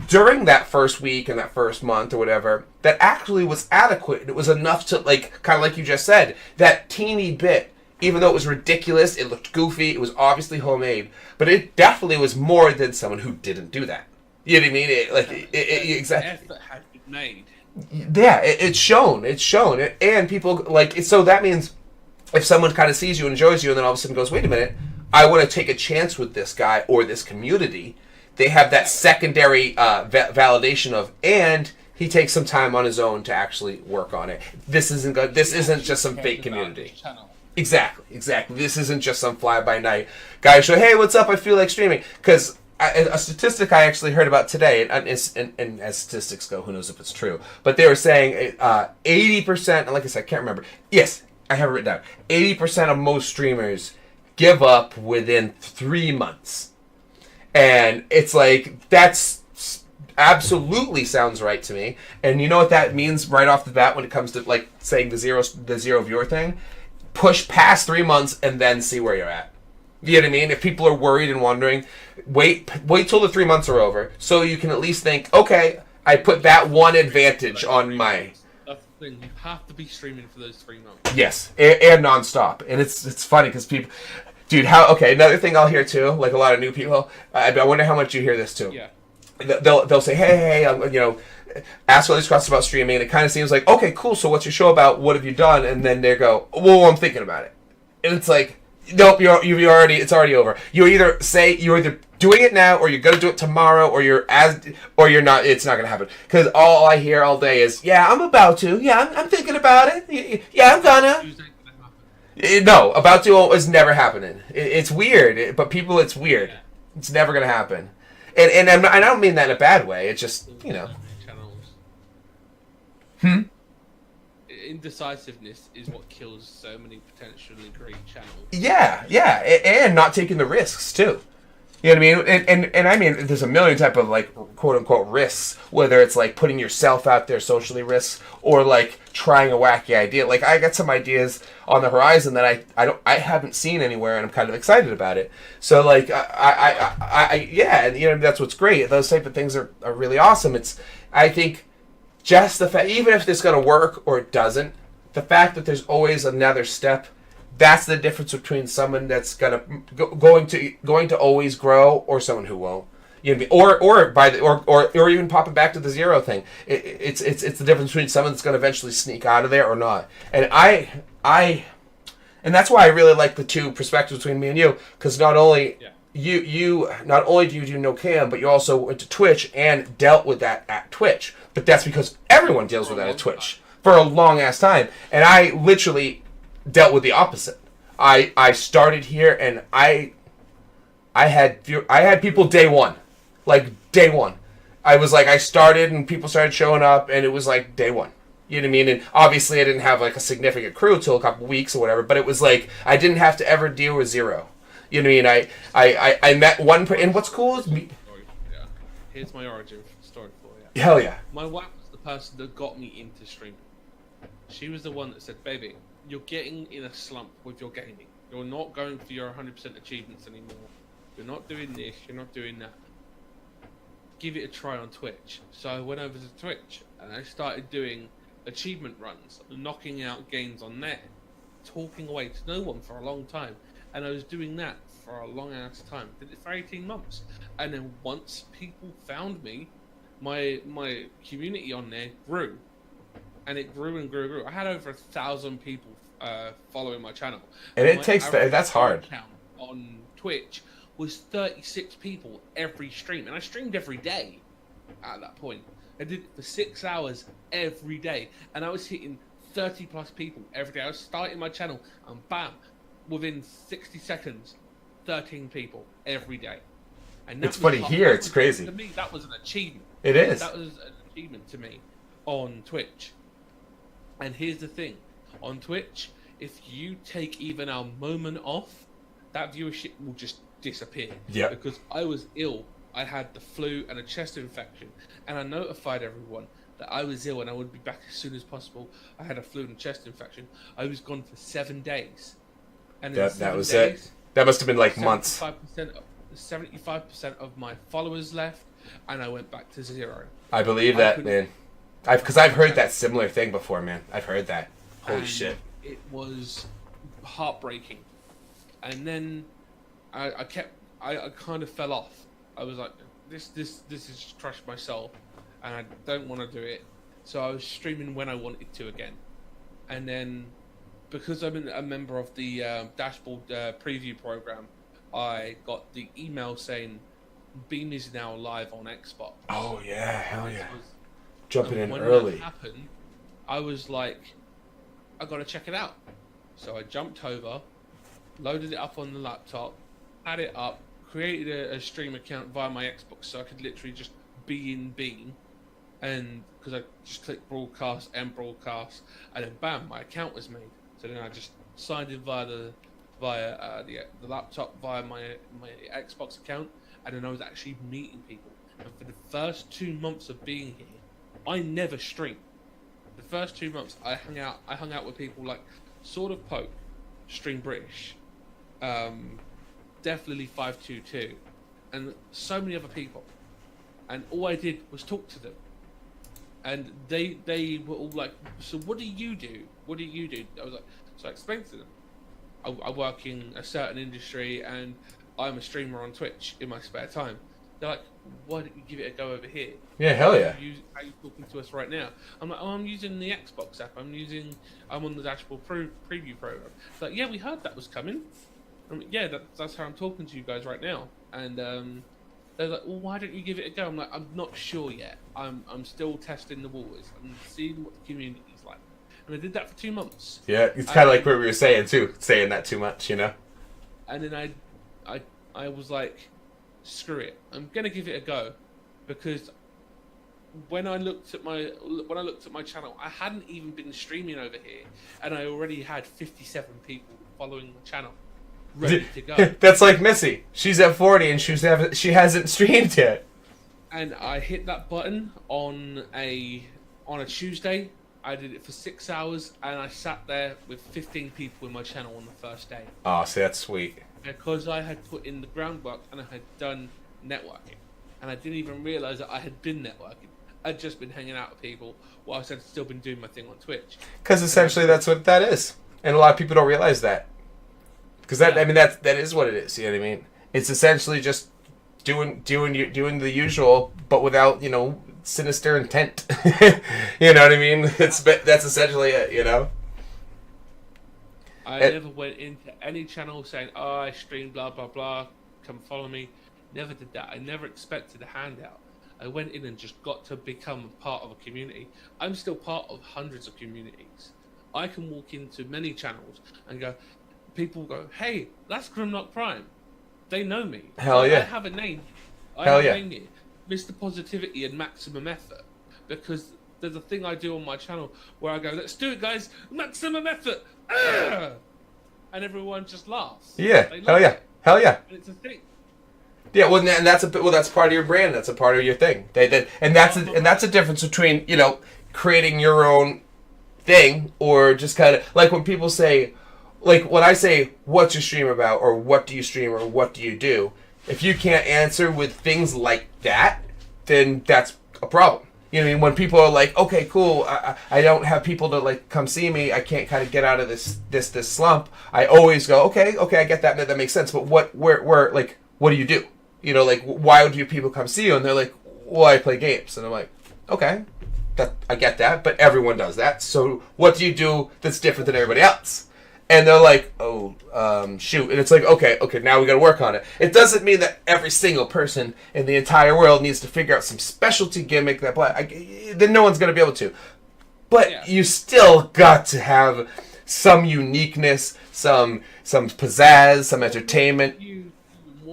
during that first week and that first month or whatever, that actually was adequate. It was enough to, like, kind of like you just said, that teeny bit. Even though it was ridiculous, it looked goofy, it was obviously homemade, but it definitely was more than someone who didn't do that. You know what I mean? Exactly. Effort had been made. Yeah, it's shown. It's shown. And people, like, so that means if someone kind of sees you, enjoys you, and then all of a sudden goes, wait a minute, I want to take a chance with this guy or this community, they have that secondary validation of, and he takes some time on his own to actually work on it. This isn't good. This isn't just some fake community. Exactly. This isn't just some fly-by-night guy show, hey, what's up, I feel like streaming. Because a statistic I actually heard about today, and as statistics go, who knows if it's true, but they were saying 80%, and like I said, I can't remember. Yes, I have it written down. 80% of most streamers give up within 3 months. And it's like, that's absolutely sounds right to me. And you know what that means right off the bat when it comes to, like, saying the zero viewer thing? Push past 3 months and then see where you're at. You know what I mean? If people are worried and wondering, wait till the 3 months are over, so you can at least think, okay, I put that one advantage on my. That's the thing. You have to be streaming for those 3 months. Yes, and nonstop. And it's funny because people, dude, okay, another thing I'll hear too, like a lot of new people. I wonder how much you hear this too. Yeah. They'll say, hey, ask all these questions about streaming, and it kind of seems like, okay, cool, so what's your show about? What have you done? And then they go, well, I'm thinking about it. And it's like, nope, it's already over. You're either doing it now, or you're gonna do it tomorrow, or you're not. It's not gonna happen. Because all I hear all day is, yeah, I'm about to. Yeah, I'm thinking about it. Yeah, I'm gonna. No, about to is never happening. It's weird, but people, it's weird. Yeah. It's never gonna happen. And I don't mean that in a bad way. It's just, Indecisiveness is what kills so many potentially great channels. Yeah, and not taking the risks too. You know what I mean? And I mean, there's a million type of, like, quote unquote risks, whether it's like putting yourself out there, socially risks, or like trying a wacky idea. Like, I got some ideas on the horizon that I haven't seen anywhere, and I'm kind of excited about it. So, like, yeah, and that's what's great. Those type of things are really awesome. I think just the fact, even if it's gonna work or it doesn't, the fact that there's always another step. That's the difference between someone that's going to always grow, or someone who won't. You know what I mean? Or even popping back to the zero thing. It's the difference between someone that's going to eventually sneak out of there or not. And and that's why I really like the two perspectives between me and you, because not only you not only do you do no cam, but you also went to Twitch and dealt with that at Twitch. But that's because everyone deals with that at Twitch for a long ass time, and I literally dealt with the opposite. I started here, and I had people day one. I was like, I started and people started showing up, and it was like day one. You know what I mean? And obviously I didn't have like a significant crew till a couple weeks or whatever, but it was like I didn't have to ever deal with zero. You know what I mean? I met one and what's cool is me. Yeah. Here's my origin story for you. Hell yeah. My wife was the person that got me into streaming. She was the one that said, baby, you're getting in a slump with your gaming. You're not going for your 100% achievements anymore. You're not doing this, you're not doing that. Give it a try on Twitch. So I went over to Twitch and I started doing achievement runs, knocking out games on there, talking away to no one for a long time. And I was doing that for a long ass time. Did it for 18 months. And then once people found me, my community on there grew. And it grew and grew and grew. I had over 1,000 people following my channel. And it takes that's hard. Count on Twitch was 36 people every stream, and I streamed every day. At that point, I did it for 6 hours every day, and I was hitting 30+ people every day. I was starting my channel, and bam, within 60 seconds, 13 people every day. And it's funny here. It's crazy. To me, that was an achievement. It is. That was an achievement to me on Twitch. And here's the thing. On Twitch, if you take even a moment off, that viewership will just disappear. Yeah. Because I was ill. I had the flu and a chest infection. And I notified everyone that I was ill and I would be back as soon as possible. I had a flu and chest infection. I was gone for 7 days. And that was days, it. That must have been like months. 75% of my followers left, and I went back to 0. I believe that, man. Because I've heard that similar thing before, man. I've heard that. Holy shit. It was heartbreaking. And then I kind of fell off. I was like, this has just crushed my soul, and I don't want to do it. So I was streaming when I wanted to again. And then, because I'm a member of the Dashboard preview program, I got the email saying Beam is now live on Xbox. Oh yeah, hell yeah! Jumping in early. When that happened, I was like, I gotta check it out. So I jumped over, loaded it up on the laptop, had it up, created a stream account via my Xbox, so I could literally just be in Beam, and because I just clicked broadcast, and then bam, my account was made. So then I just signed in via the laptop, via my Xbox account, and then I was actually meeting people. And for the first 2 months of being here, I never streamed. The first 2 months, I hung out with people like Sort of Poke, Stream British, definitely 522, and so many other people. And all I did was talk to them. And they were all like, so what do you do? What do you do? I was like, so I explained to them. I work in a certain industry and I'm a streamer on Twitch in my spare time. They're like, why don't you give it a go over here? Yeah, hell yeah. How are you talking to us right now? I'm like, oh, I'm using the Xbox app. I'm on the Dashboard preview program. It's like, yeah, we heard that was coming. I'm like, yeah, that's how I'm talking to you guys right now. And they're like, well, why don't you give it a go? I'm like, I'm not sure yet. I'm still testing the waters. I'm seeing what the community's like. And I did that for 2 months. Yeah, it's kind of like what we were saying too, saying that too much, you know. And then I was like, screw it, I'm gonna give it a go, because when I looked at my channel, I hadn't even been streaming over here, and I already had 57 people following the channel, ready to go. That's like Missy. She's at 40 and she hasn't streamed yet. And I hit that button on a Tuesday. I did it for 6 hours, and I sat there with 15 people in my channel on the first day. Oh, so that's sweet. Because I had put in the groundwork and I had done networking. And I didn't even realise that I had been networking. I'd just been hanging out with people whilst I'd still been doing my thing on Twitch. Because essentially that's what that is. And a lot of people don't realise that. Because that is what it is, you know what I mean? It's essentially just doing the usual, but without, sinister intent. You know what I mean? That's essentially it, you know? I never went into any channel saying, oh, I stream blah, blah, blah, come follow me. Never did that. I never expected a handout. I went in and just got to become a part of a community. I'm still part of hundreds of communities. I can walk into many channels and people go, hey, that's GrimlockePrime. They know me. Hell yeah. I have a name. I have a name here. Mr. Positivity and Maximum Effort. Because there's a thing I do on my channel where I go, let's do it, guys. Maximum Effort. And everyone just laughs. Yeah. Hell yeah. Hell yeah. And it's a thing. Yeah, well, and that's that's part of your brand. That's a part of your thing. And that's a difference between creating your own thing or just kind of like when people say, like when I say, what's your stream about, or what do you stream, or what do you do? If you can't answer with things like that, then that's a problem. You know what I mean? When people are like, okay, cool, I don't have people to like come see me, I can't kind of get out of this slump. I always go, okay, I get that makes sense. But what do you do? Like why do people come see you? And they're like, well, I play games. And I'm like, okay, I get that, but everyone does that. So what do you do that's different than everybody else? And they're like, oh, shoot. And it's like, okay, now we got to work on it. It doesn't mean that every single person in the entire world needs to figure out some specialty gimmick then no one's going to be able to. But you still got to have some uniqueness, some pizzazz, some entertainment.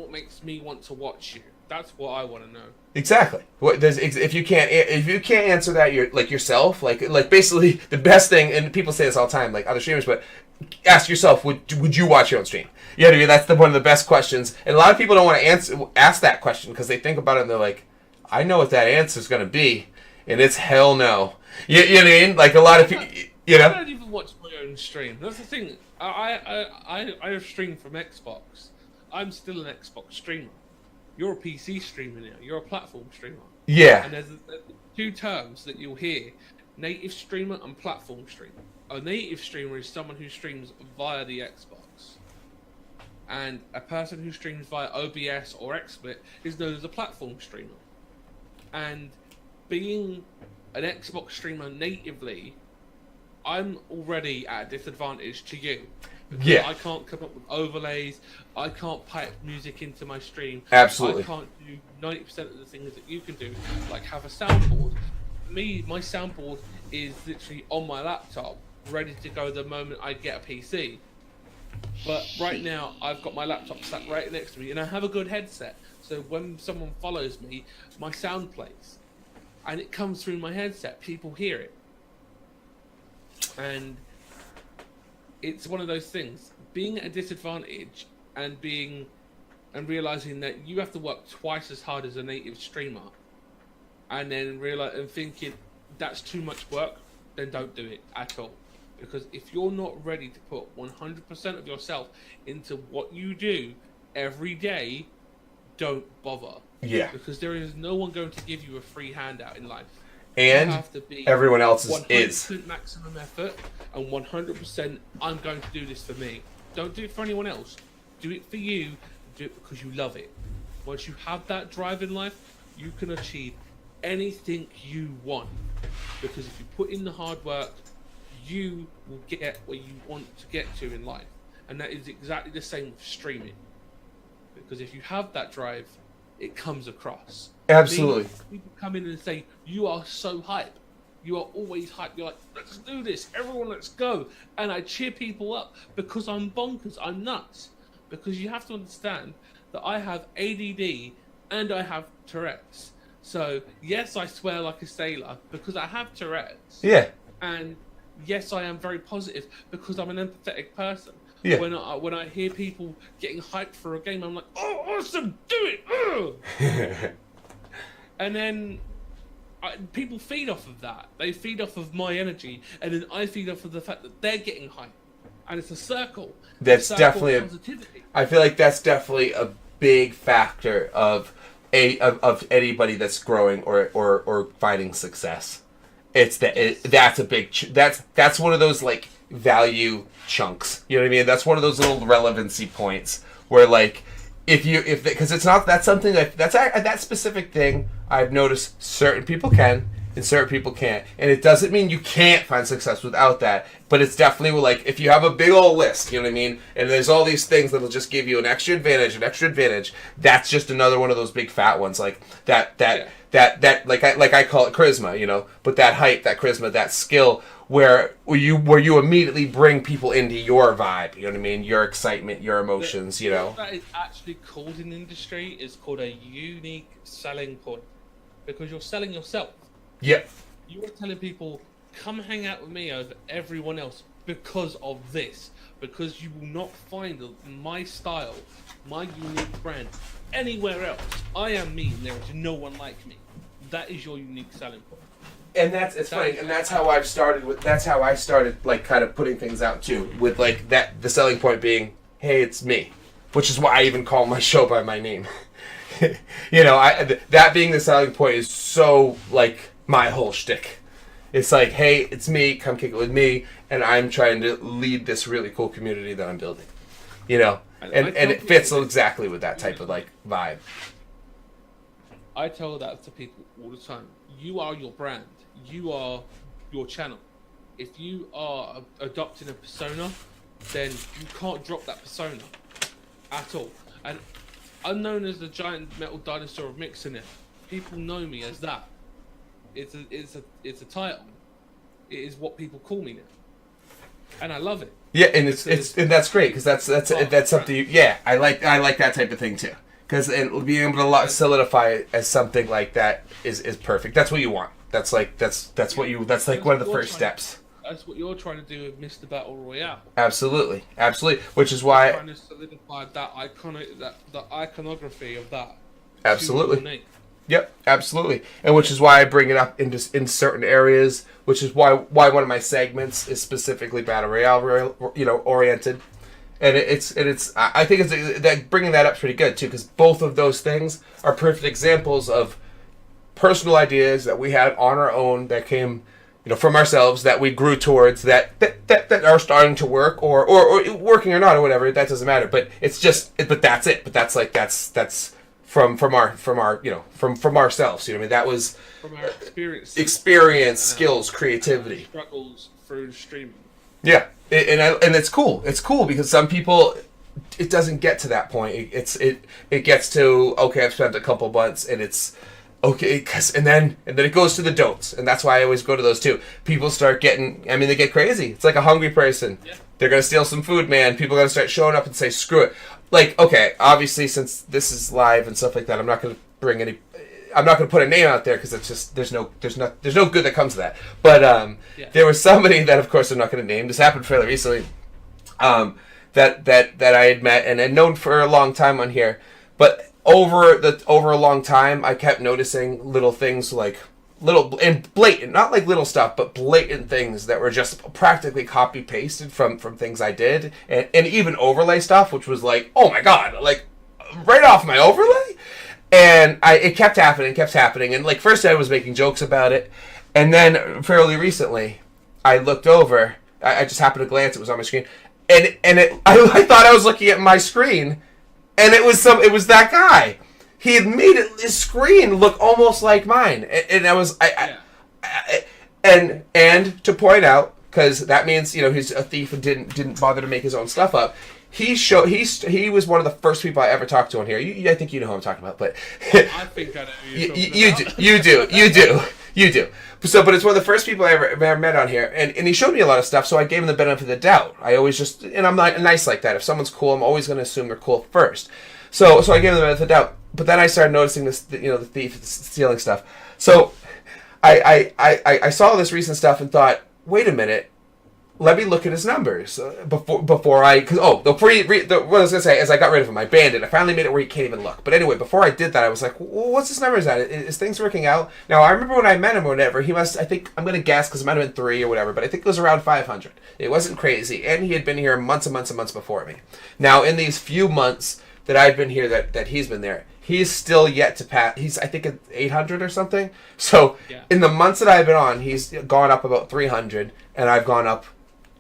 what makes me want to watch you? That's what I want to know. Exactly. If you can't answer that yourself, like basically the best thing, and people say this all the time, like other streamers, but ask yourself, would you watch your own stream? You know what I mean? That's one of the best questions, and a lot of people don't want to ask that question because they think about it and they're like, I know what that answer is going to be, and it's hell no. You know what I mean? Like a lot of people, I don't even watch my own stream. That's the thing. I have streamed from Xbox. I'm still an Xbox streamer. You're a PC streamer now. You're a platform streamer. Yeah. And there's two terms that you'll hear: native streamer and platform streamer. A native streamer is someone who streams via the Xbox, and a person who streams via OBS or XSplit is known as a platform streamer. And being an Xbox streamer natively, I'm already at a disadvantage to you. Because I can't come up with overlays. I can't pipe music into my stream. Absolutely. I can't do 90% of the things that you can do, like have a soundboard. My soundboard is literally on my laptop, ready to go the moment I get a PC. But right now, I've got my laptop sat right next to me, and I have a good headset. So when someone follows me, my sound plays. And it comes through my headset. People hear it. And it's one of those things. Being at a disadvantage and realizing that you have to work twice as hard as a native streamer, and then thinking that's too much work, then don't do it at all. Because if you're not ready to put 100% of yourself into what you do every day, don't bother. Yeah. Because there is no one going to give you a free handout in life. And have to be everyone else's 100% is. maximum effort and 100% I'm going to do this for me. Don't do it for anyone else. Do it for you. Do it because you love it. Once you have that drive in life, you can achieve anything you want. Because if you put in the hard work, you will get where you want to get to in life. And that is exactly the same with streaming. Because if you have that drive, it comes across. Absolutely. People come in and say, you are so hype. You are always hype. You're like, let's do this. Everyone, let's go. And I cheer people up because I'm bonkers. I'm nuts. Because you have to understand that I have ADD and I have Tourette's. So, yes, I swear like a sailor because I have Tourette's. Yeah. And yes, I am very positive because I'm an empathetic person. Yeah. When I hear people getting hyped for a game, I'm like, oh, awesome, do it! And then people feed off of that. They feed off of my energy, and then I feed off of the fact that they're getting hyped. And it's a circle. That's definitely of positivity. I feel like that's definitely a big factor of anybody that's growing or finding success. It's that's a big that's one of those like value chunks. You know what I mean? That's one of those little relevancy points where like because it's not that's something that specific thing I've noticed certain people can and certain people can't, and it doesn't mean you can't find success without that, but it's definitely like if you have a big old list, you know what I mean, and there's all these things that'll just give you an extra advantage, that's just another one of those big fat ones like that like I call it charisma, you know, but that hype, that charisma, that skill where you immediately bring people into your vibe, you know what I mean, your excitement, your emotions, you know. That is actually called in the industry is called a unique selling point because you're selling yourself. Yep. You are telling people, come hang out with me over everyone else because of this. Because you will not find my style, my unique brand, anywhere else. I am me, and there is no one like me. That is your unique selling point. And it's funny, and that's how I started like kind of putting things out too, with like the selling point being, hey, it's me. Which is why I even call my show by my name. You know, that being the selling point is so like my whole shtick. It's like, hey, it's me, come kick it with me, and I'm trying to lead this really cool community that I'm building. You know? And it fits exactly with that type of like vibe. I tell that to people all the time. You are your brand. You are your channel. If you are adopting a persona, then you can't drop that persona at all. And I'm known as the giant metal dinosaur of Mixin. People know me as that. It's a title. It is what people call me now, and I love it. Yeah, and it's that's great because that's something. I like that type of thing too. Because being able to solidify it as something like that is perfect. That's what you want. That's like that's one of the first steps. That's what you're trying to do with Mr. Battle Royale. Absolutely. Which is why trying to solidify that the iconography of that. Absolutely. Yep, absolutely. And which is why I bring it up in certain areas. Which is why one of my segments is specifically Battle Royale, oriented. And I think that bringing that up is pretty good too, because both of those things are perfect examples of personal ideas that we had on our own that came, from ourselves, that we grew towards, that are starting to work or working or not or whatever. That doesn't matter. But it's just, but that's it. But that's from ourselves. That was from our experience, skills, creativity, struggles through streaming. Yeah. And it's cool. It's cool because some people, it doesn't get to that point. It gets to, okay, I've spent a couple months and it's okay, and then it goes to the don'ts, and that's why I always go to those too. People start getting, they get crazy. It's like a hungry person. Yeah. They're gonna steal some food, man. People are gonna start showing up and say, screw it. Like, okay, obviously since this is live and stuff like that, I'm not gonna put a name out there because it's just there's no good that comes to that. But there was somebody that, of course, I'm not going to name. This happened fairly recently. That I had met and had known for a long time on here. But over a long time, I kept noticing little things like and blatant, not like little stuff, but blatant things that were just practically copy pasted from things I did, and even overlay stuff, which was like, oh my god, like right off my overlay. And it kept happening, and like first I was making jokes about it, and then fairly recently, I looked over. I just happened to glance; it was on my screen, and I thought I was looking at my screen, and it was that guy. He had made his screen look almost like mine, and I was and to point out, because that means he's a thief and didn't bother to make his own stuff up. He was one of the first people I ever talked to on here. I think you know who I'm talking about, but I think I know who you're talking about. You do. So, but it's one of the first people I ever met on here, and he showed me a lot of stuff. So I gave him the benefit of the doubt. I always and I'm not nice like that. If someone's cool, I'm always going to assume they're cool first. So I gave him the benefit of the doubt. But then I started noticing this, the thief stealing stuff. So I saw this recent stuff and thought, wait a minute. Let me look at his numbers before I... what I was going to say is I got rid of him. I banned it. I finally made it where he can't even look. But anyway, before I did that, I was like, well, what's his numbers at? Is things working out? Now, I remember when I met him or whatever, he must... I think... I'm going to guess because it might have been 3 or whatever, but I think it was around 500. It wasn't crazy. And he had been here months and months and months before me. Now, in these few months that I've been here, that he's been there, he's still yet to pass... He's, I think, at 800 or something. So, in the months that I've been on, he's gone up about 300, and I've gone up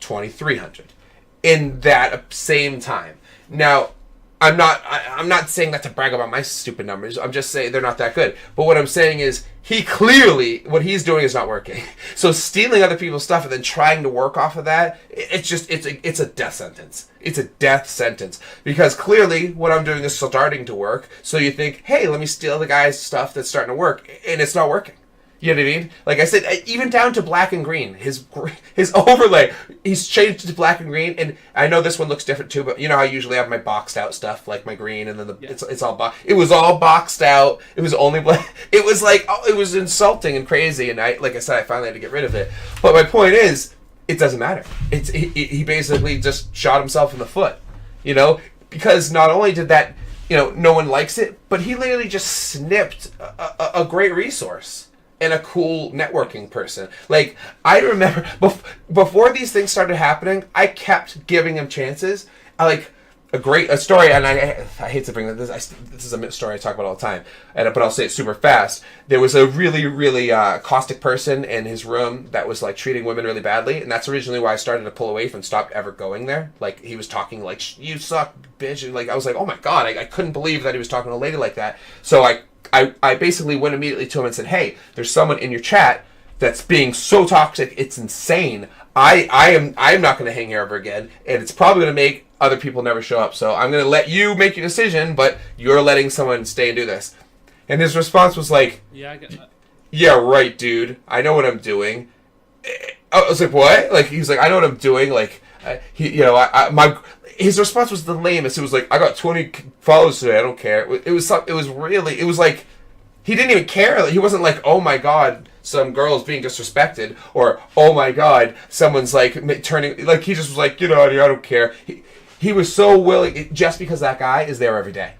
2,300 in that same time. Now, I'm not saying that to brag about my stupid numbers. I'm just saying they're not that good. But what I'm saying is he clearly, what he's doing is not working. So stealing other people's stuff and then trying to work off of that, it's a death sentence. It's a death sentence. Because clearly what I'm doing is starting to work. So you think, hey, let me steal the guy's stuff that's starting to work. And it's not working. You know what I mean? Like I said, even down to black and green, his overlay, he's changed to black and green, and I know this one looks different too. But you know how I usually have my boxed out stuff, like my green, and then it's all it was all boxed out. It was only black. It was like it was insulting and crazy, and like I said, I finally had to get rid of it. But my point is, it doesn't matter. He basically just shot himself in the foot, because not only did that, no one likes it, but he literally just snipped a great resource. And a cool networking person. Like, I remember, before these things started happening, I kept giving him chances. A story, and I hate to bring this. This is a story I talk about all the time, but I'll say it super fast. There was a really, really caustic person in his room that was, like, treating women really badly, and that's originally why I started to pull away from stopped ever going there. Like, he was talking like, you suck, bitch. And, like, I was like, oh my god, I couldn't believe that he was talking to a lady like that. So I basically went immediately to him and said, hey, there's someone in your chat that's being so toxic, it's insane. I'm not going to hang here ever again, and it's probably going to make other people never show up. So I'm going to let you make your decision, but you're letting someone stay and do this. And his response was like, yeah, I get that. Yeah, right, dude. I know what I'm doing. I was like, what? Like, he was like, I know what I'm doing. Like, his response was the lamest. It was like, I got 20 followers today. I don't care. It was like he didn't even care. He wasn't like, oh my god, some girl's being disrespected, or oh my god, someone's like turning. Like he just was like, get out of here. I don't care. He was so willing, just because that guy is there every day.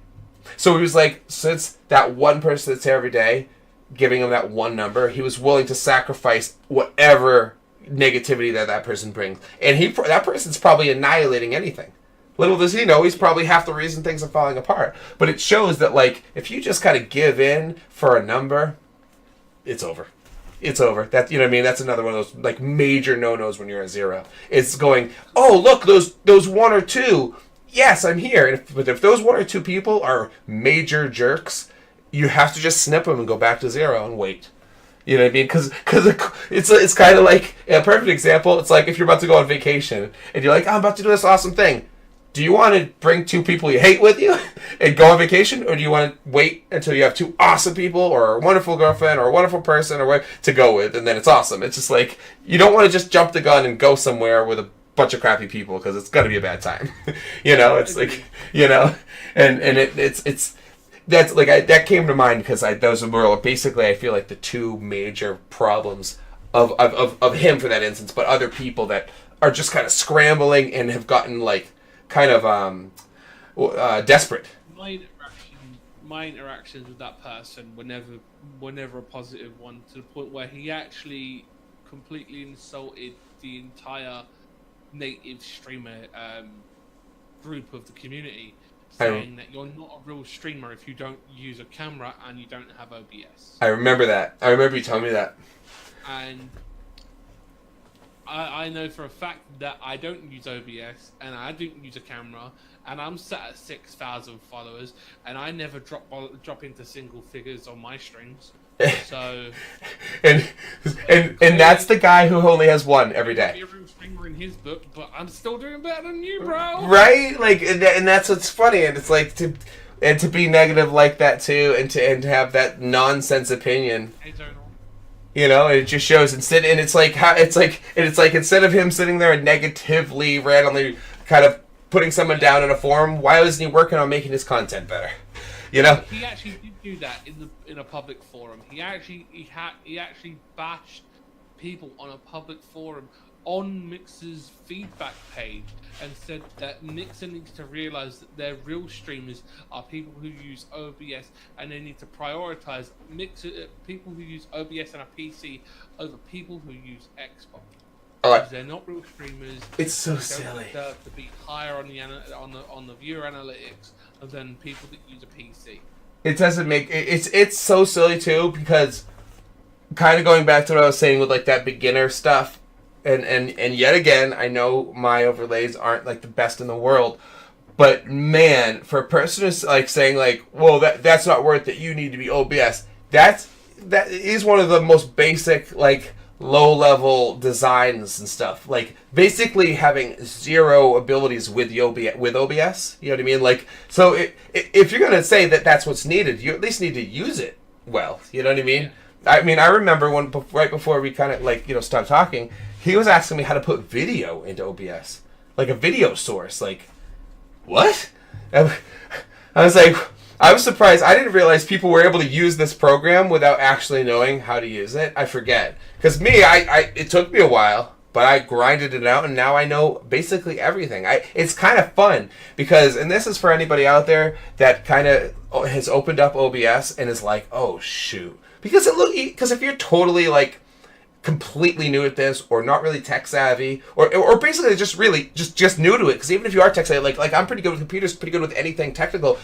So he was like, since that one person that's there every day, giving him that one number, he was willing to sacrifice whatever negativity that person brings. And that person's probably annihilating anything. Little does he know, he's probably half the reason things are falling apart. But it shows that, like, if you just kind of give in for a number, it's over. It's over. That, you know what I mean? That's another one of those, like, major no-nos when you're at zero. It's going, oh, look, those one or two, yes, I'm here. But if those one or two people are major jerks, you have to just snip them and go back to zero and wait. You know what I mean? Because it's kind of like, a perfect example, it's like if you're about to go on vacation, and you're like, I'm about to do this awesome thing. Do you want to bring two people you hate with you and go on vacation? Or do you want to wait until you have two awesome people, or a wonderful girlfriend, or a wonderful person, or what to go with, and then it's awesome? It's just like, you don't want to just jump the gun and go somewhere with a bunch of crappy people, because it's going to be a bad time. You know, it's like, you know, and it's that's like, that came to mind because those were basically, I feel like, the two major problems of him for that instance, but other people that are just kind of scrambling and have gotten like kind of desperate. My interactions with that person were never a positive one, to the point where he actually completely insulted the entire native streamer group of the community, saying that you're not a real streamer if you don't use a camera and you don't have OBS. I remember that. I remember you telling me that. And I know for a fact that I don't use OBS and I don't use a camera, and I'm set at 6,000 followers, and I never drop into single figures on my streams. So and that's the guy who only has one every day. Be a real streamer in his book, but I'm still doing better than you, bro. Right? Like, and that's what's funny, and it's like to be negative like that too, and to have that nonsense opinion. You know, it just shows and it's like instead of him sitting there and negatively, randomly kind of putting someone down in a forum, why wasn't he working on making his content better? You know, he actually did do that in a public forum. He actually bashed people on a public forum on Mixer's feedback page, and said that Mixer needs to realize that their real streamers are people who use OBS, and they need to prioritize people who use OBS and a PC over people who use Xbox. Because they're not real streamers. It's so silly. They deserve to be higher on the viewer analytics than people that use a PC. It doesn't make it's so silly too, because kind of going back to what I was saying with like that beginner stuff. And yet again, I know my overlays aren't like the best in the world, but man, for a person who's like saying like, well, that's not worth it, you need to be OBS. That is one of the most basic, like, low level designs and stuff. Like, basically having zero abilities with OBS. You know what I mean? Like, so if you're gonna say that that's what's needed, you at least need to use it well. You know what I mean? Yeah. I mean, I remember right before we kind of like, you know, stopped talking, he was asking me how to put video into OBS, like a video source. Like, what? I was like, I was surprised. I didn't realize people were able to use this program without actually knowing how to use it. I forget, because me, it took me a while, but I grinded it out, and now I know basically everything. It's kind of fun because, and this is for anybody out there that kind of has opened up OBS and is like, oh shoot. Because if you're totally like completely new at this, or not really tech savvy, or basically just really just new to it, because even if you are tech savvy, like I'm pretty good with computers, pretty good with anything technical,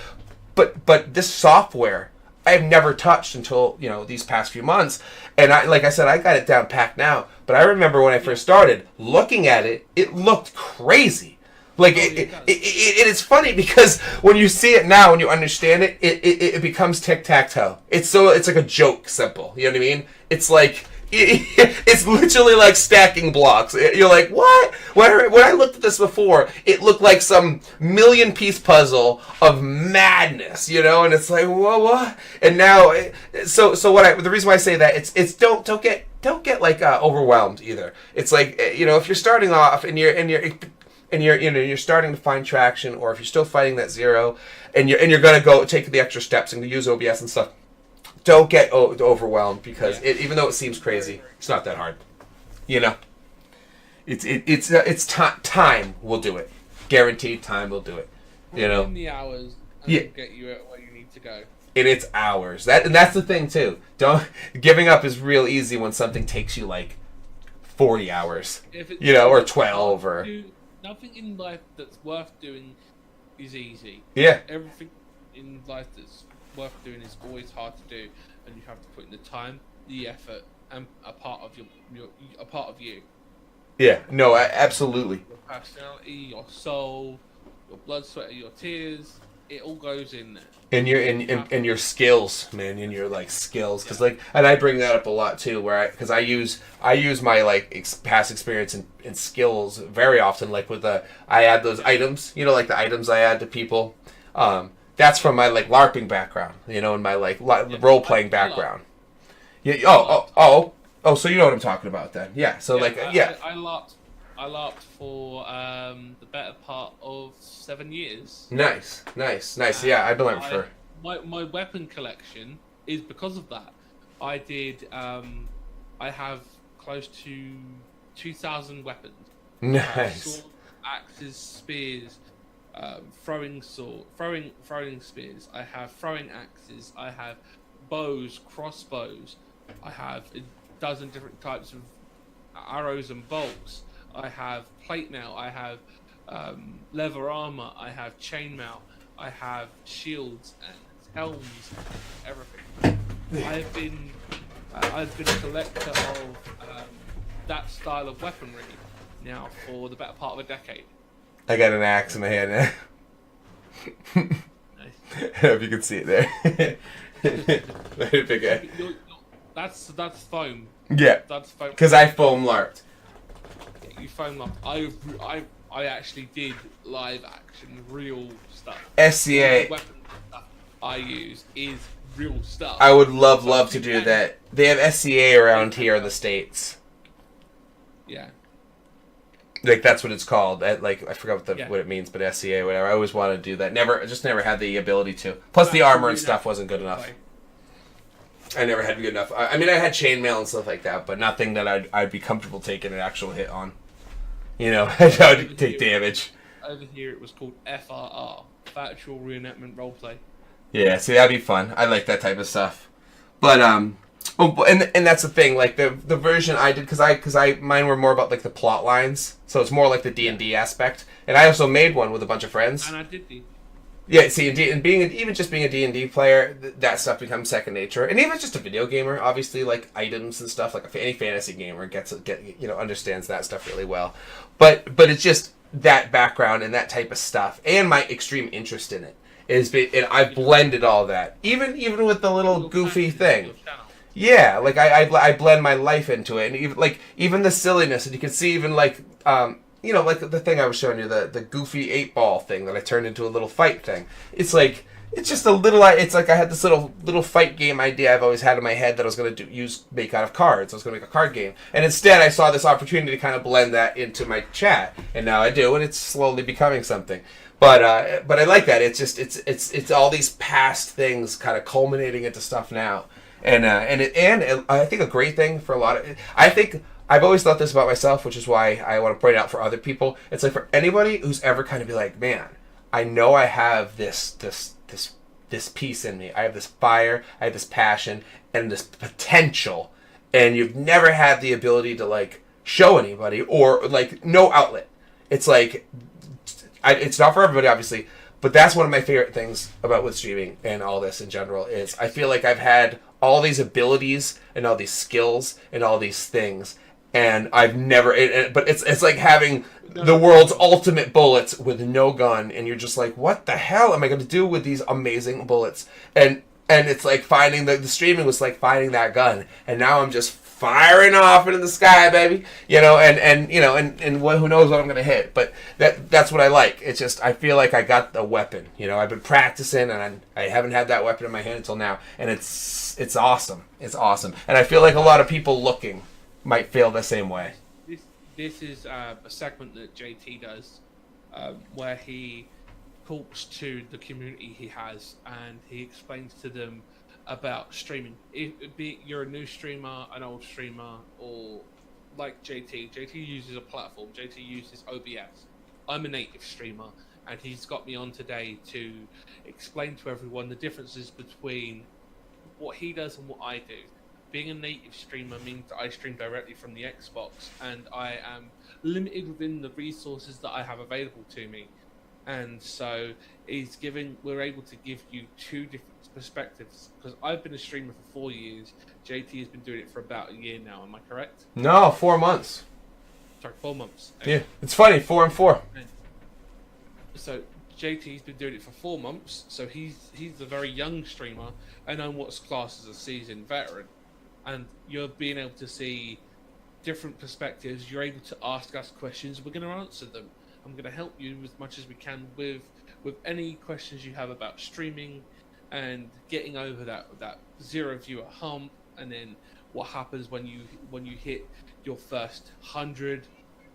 but this software I have never touched until, you know, these past few months, and like I said, I got it down packed now. But I remember when I first started looking at it, it looked crazy. Like, it is funny because when you see it now, when you understand it, it becomes tic-tac-toe. It's like a joke simple. You know what I mean? It's like, it's literally like stacking blocks. You're like, what? When I looked at this before, it looked like some million-piece puzzle of madness, you know? And it's like, what? And now, the reason why I say that, it's don't get like overwhelmed either. It's like, you know, if you're starting off and you're and you're starting to find traction, or if you're still fighting that zero, and you're gonna go take the extra steps and use OBS and stuff, don't get overwhelmed, because even though it seems crazy, it's not that hard. You know, it's time will do it. Guaranteed, time will do it. You know, in the hours, and it'll get you at where you need to go. And it's hours. That's the thing too. Giving up is real easy when something takes you like 40 hours. Or 12 or. Nothing in life that's worth doing is easy. Yeah. Everything in life that's worth doing is always hard to do, and you have to put in the time, the effort, and a part of you. Yeah. No. Absolutely. Your personality, your soul, your blood, sweat, and your tears. It all goes in there. And your skills, man, and your like skills, because and I bring that up a lot too, because I use my like past experience and skills very often, like with I add those items, like the items I add to people. That's from my like LARPing background, and my like role playing background. Yeah. Oh. So you know what I'm talking about then? Yeah. So I LARPed for the better part of 7 years. Nice. Yeah, I've been learning for. My weapon collection is because of that. I did. I have close to 2,000 weapons. Nice. Swords, axes, spears, throwing spears. I have throwing axes. I have bows, crossbows. I have a dozen different types of arrows and bolts. I have plate mail, I have leather armor, I have chainmail, I have shields and helms, everything. I've been a collector of that style of weaponry now for the better part of a decade. I got an axe in my hand now. Nice. I don't know if you can see it there. Very big guy. That's foam. Yeah. That's foam. Because I foam LARPed. You foam up. I actually did live action, real stuff. SCA. The weapon stuff I use is real stuff. I would love to do that. They have SCA around here in the States. Yeah. Like that's what it's called. I forgot what it means, but SCA, whatever. I always wanted to do that. Never had the ability to. Plus the armor and stuff wasn't good enough. I never had good enough. I mean, I had chainmail and stuff like that, but nothing that I'd be comfortable taking an actual hit on. I would take damage. Over here, it was called FRR, Virtual Reenactment Roleplay. Yeah, see, that'd be fun. I like that type of stuff. But and that's the thing. Like the version I did, because mine were more about like the plot lines, so it's more like the D&D aspect. And I also made one with a bunch of friends. And I did the. Yeah, see, and being a D&D player, that stuff becomes second nature. And even just a video gamer, obviously, like items and stuff, like any fantasy gamer understands that stuff really well. But it's just that background and that type of stuff, and my extreme interest in it and I've blended all that, even with the little goofy thing. Yeah, like I blend my life into it, and even the silliness, and you can see even like like the thing I was showing you, the goofy 8-ball thing that I turned into a little fight thing. It's just a little. It's like I had this little fight game idea I've always had in my head that I was going to make out of cards. I was going to make a card game, and instead I saw this opportunity to kind of blend that into my chat, and now I do, and it's slowly becoming something. But I like that. It's just it's all these past things kind of culminating into stuff now, and I think a great thing for a lot of I think. I've always thought this about myself, which is why I want to point it out for other people. It's like for anybody who's ever kind of be like, man, I know I have this piece in me. I have this fire, I have this passion, and this potential, and you've never had the ability to like show anybody or like no outlet. It's like it's not for everybody, obviously, but that's one of my favorite things about with streaming and all this in general is I feel like I've had all these abilities and all these skills and all these things. And I've never, but it's like having the world's ultimate bullets with no gun, and you're just like, what the hell am I going to do with these amazing bullets? And it's like finding the streaming was like finding that gun, and now I'm just firing off into the sky, baby. And who knows what I'm going to hit? But that's what I like. It's just I feel like I got the weapon. I've been practicing, and I haven't had that weapon in my hand until now, and it's awesome. It's awesome, and I feel like a lot of people looking might feel the same way. This is a segment that JT does where he talks to the community he has, and he explains to them about streaming. Be it you're a new streamer, an old streamer, or like JT. JT uses a platform. JT uses OBS. I'm a native streamer, and he's got me on today to explain to everyone the differences between what he does and what I do. Being a native streamer means that I stream directly from the Xbox, and I am limited within the resources that I have available to me. And so we're able to give you two different perspectives, because I've been a streamer for 4 years. JT has been doing it for about a year now. Am I correct? No, 4 months. Sorry, 4 months. Okay. Yeah, it's funny, 4 and 4. So JT's been doing it for 4 months. So he's a very young streamer, and I'm what's classed as a seasoned veteran. And you're being able to see different perspectives. You're able to ask us questions. We're going to answer them. I'm going to help you as much as we can with any questions you have about streaming and getting over that 0 viewer hump, and then what happens when you hit your first 100,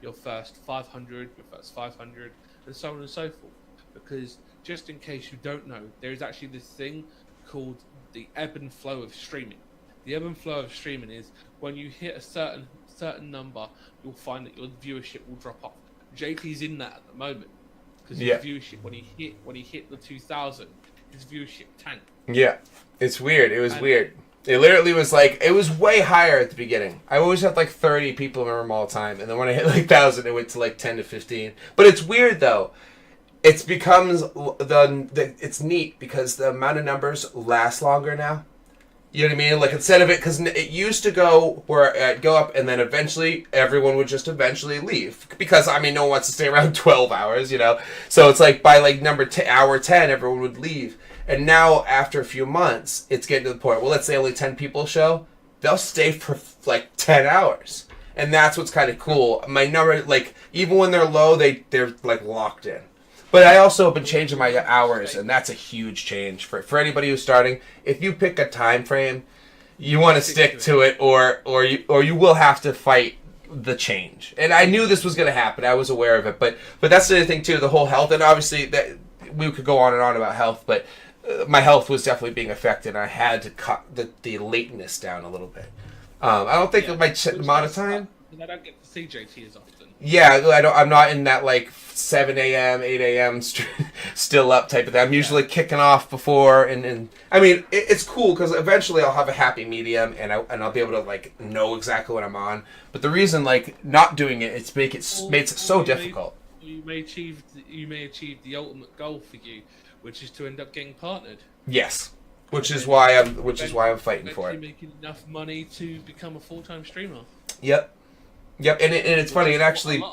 your first 500, your first 500, and so on and so forth. Because just in case you don't know, there is actually this thing called the ebb and flow of streaming. The ebb and flow of streaming is when you hit a certain number, you'll find that your viewership will drop off. JT's in that at the moment, because his viewership, when he hit the 2,000, his viewership tanked. Yeah, it's weird. It was weird. It literally was like, it was way higher at the beginning. I always had like 30 people in my room all the time, and then when I hit like 1,000, it went to like 10 to 15. But it's weird though. It becomes it's neat because the amount of numbers last longer now. You know what I mean? Like, instead of it, because it used to go where I'd go up and then eventually everyone would just eventually leave. Because, I mean, no one wants to stay around 12 hours, you know? So it's like by like hour 10, everyone would leave. And now, after a few months, it's getting to the point, well, let's say only 10 people show, they'll stay for like 10 hours. And that's what's kind of cool. My number, like, even when they're low, they're like locked in. But I also have been changing my hours, and that's a huge change for anybody who's starting. If you pick a time frame, you want to stick to it, or you will have to fight the change. And I knew this was going to happen. I was aware of it, but that's the other thing too, the whole health. And obviously that we could go on and on about health, but my health was definitely being affected. And I had to cut the lateness down a little bit. I don't think my amount of time. I don't get to see JT as often. Yeah, I'm not in that like 7 a.m., 8 a.m. Still up type of thing. I'm usually kicking off before, and I mean it's cool because eventually I'll have a happy medium, and I'll be able to like know exactly what I'm on. But the reason like not doing it, made it so difficult. You may achieve the ultimate goal for you, which is to end up getting partnered. Yes, which is why I'm fighting for it. Making enough money to become a full-time streamer. Yep, and it's funny, it actually,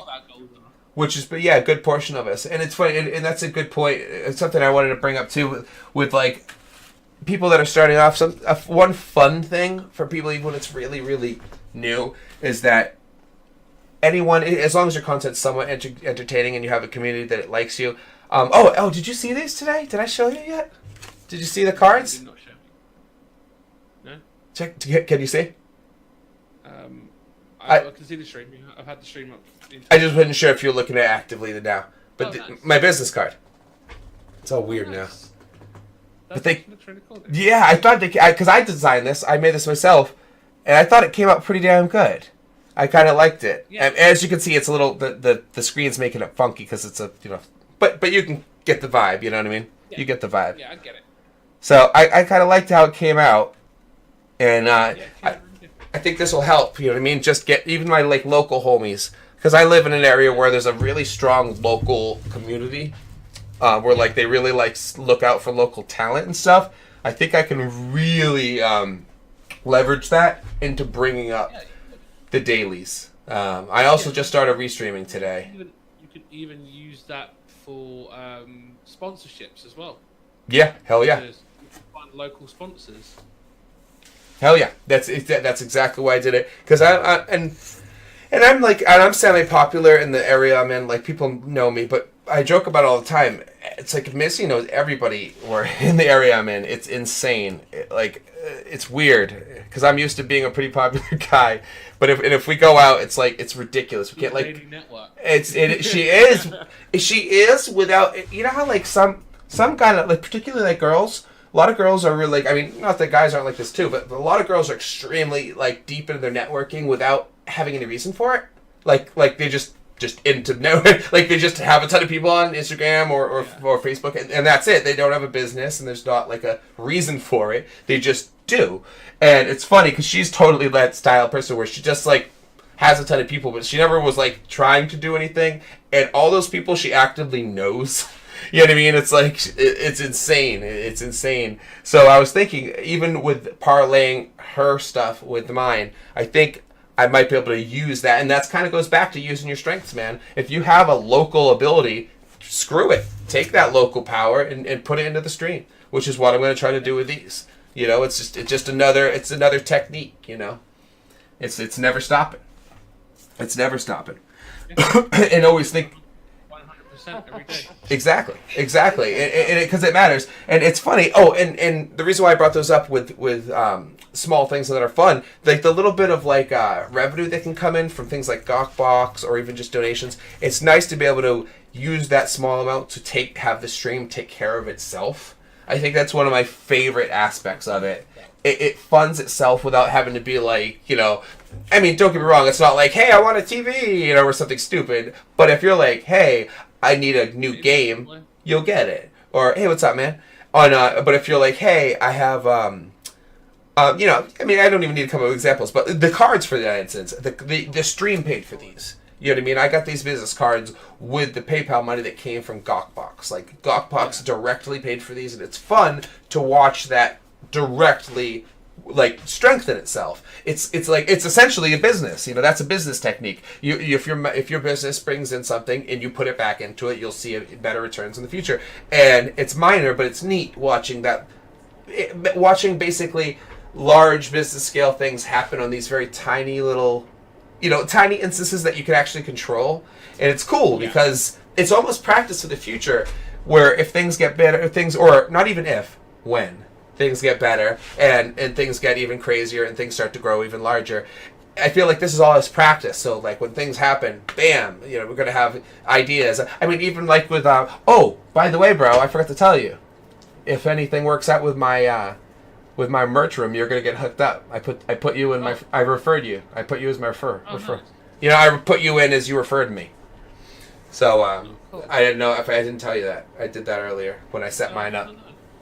which is, a good portion of us, and it's funny, and that's a good point. It's something I wanted to bring up too, with like people that are starting off. One fun thing for people, even when it's really, really new, is that anyone, as long as your content's somewhat entertaining and you have a community that likes you. Oh, did you see these today? Did I show you yet? Did you see the cards? You did not show me. No. Check. Can you see? I can see the stream. I've had the stream up. I just wasn't sure if you're looking at it actively now. But nice. My business card. It's all weird now. But looks really cool. Yeah, I thought because I designed this. I made this myself, and I thought it came out pretty damn good. I kind of liked it. Yeah. And as you can see, it's a little the screen's making it funky because it's a but you can get the vibe. You know what I mean? Yeah. You get the vibe. Yeah, I get it. So I kind of liked how it came out, and I think this will help, you know what I mean? Just get even my like local homies, because I live in an area where there's a really strong local community, where like they really like look out for local talent and stuff. I think I can really leverage that into bringing up the dailies. I also just started restreaming today. You could even use that for sponsorships as well. Yeah, hell yeah. Find local sponsors. Hell yeah, that's exactly why I did it. Because I'm semi-popular in the area I'm in. Like, people know me, but I joke about it all the time. It's like Missy knows everybody or in the area I'm in. It's insane. It's weird because I'm used to being a pretty popular guy, but if we go out, it's like it's ridiculous. We can't like network. She is without, you know how like some kind of like, particularly like girls. A lot of girls are really like, I mean, not that guys aren't like this too, but a lot of girls are extremely like deep into their networking without having any reason for it. Like they just into network, like they just have a ton of people on Instagram or Facebook, and that's it. They don't have a business, and there's not like a reason for it. They just do. And it's funny because she's totally that style person where she just like has a ton of people, but she never was like trying to do anything. And all those people she actively knows. You know what I mean? It's like, it's insane. It's insane. So I was thinking, even with parlaying her stuff with mine, I think I might be able to use that. And that kind of goes back to using your strengths, man. If you have a local ability, screw it. Take that local power and put it into the stream, which is what I'm going to try to do with these. You know, it's just another technique, you know. It's never stopping. It's never stopping. And always think, every day. Exactly, and because it matters, and it's funny. Oh, and the reason why I brought those up with small things that are fun, like the little bit of like revenue that can come in from things like GawkBox or even just donations. It's nice to be able to use that small amount to have the stream take care of itself. I think that's one of my favorite aspects of it. It funds itself without having to be like, you know, I mean, don't get me wrong, it's not like, hey, I want a TV, you know, or something stupid. But if you're like, hey, I need a new game, you'll get it. Or, hey, what's up, man? But if you're like, hey, I have, you know, I mean, I don't even need to come up with examples, but the cards, for that instance, the stream paid for these. You know what I mean? I got these business cards with the PayPal money that came from GawkBox. Like, GawkBox directly paid for these, and it's fun to watch that directly like strengthen itself. It's like it's essentially a business. You know, that's a business technique. If your business brings in something and you put it back into it, you'll see better returns in the future. And it's minor, but it's neat watching basically large business scale things happen on these very tiny little, you know, tiny instances that you can actually control. And it's cool because it's almost practice for the future, where if things get better, or not even if, when things get better and things get even crazier and things start to grow even larger, I feel like this is all as practice. So like when things happen, bam, you know, we're going to have ideas. I mean, even like with, oh, by the way, bro, I forgot to tell you, if anything works out with my merch room, you're going to get hooked up. I put you in I referred you. I put you as my refer. Nice. You know, I put you in as you referred me. So, cool. I didn't know if I didn't tell you that. I did that earlier when I set mine up.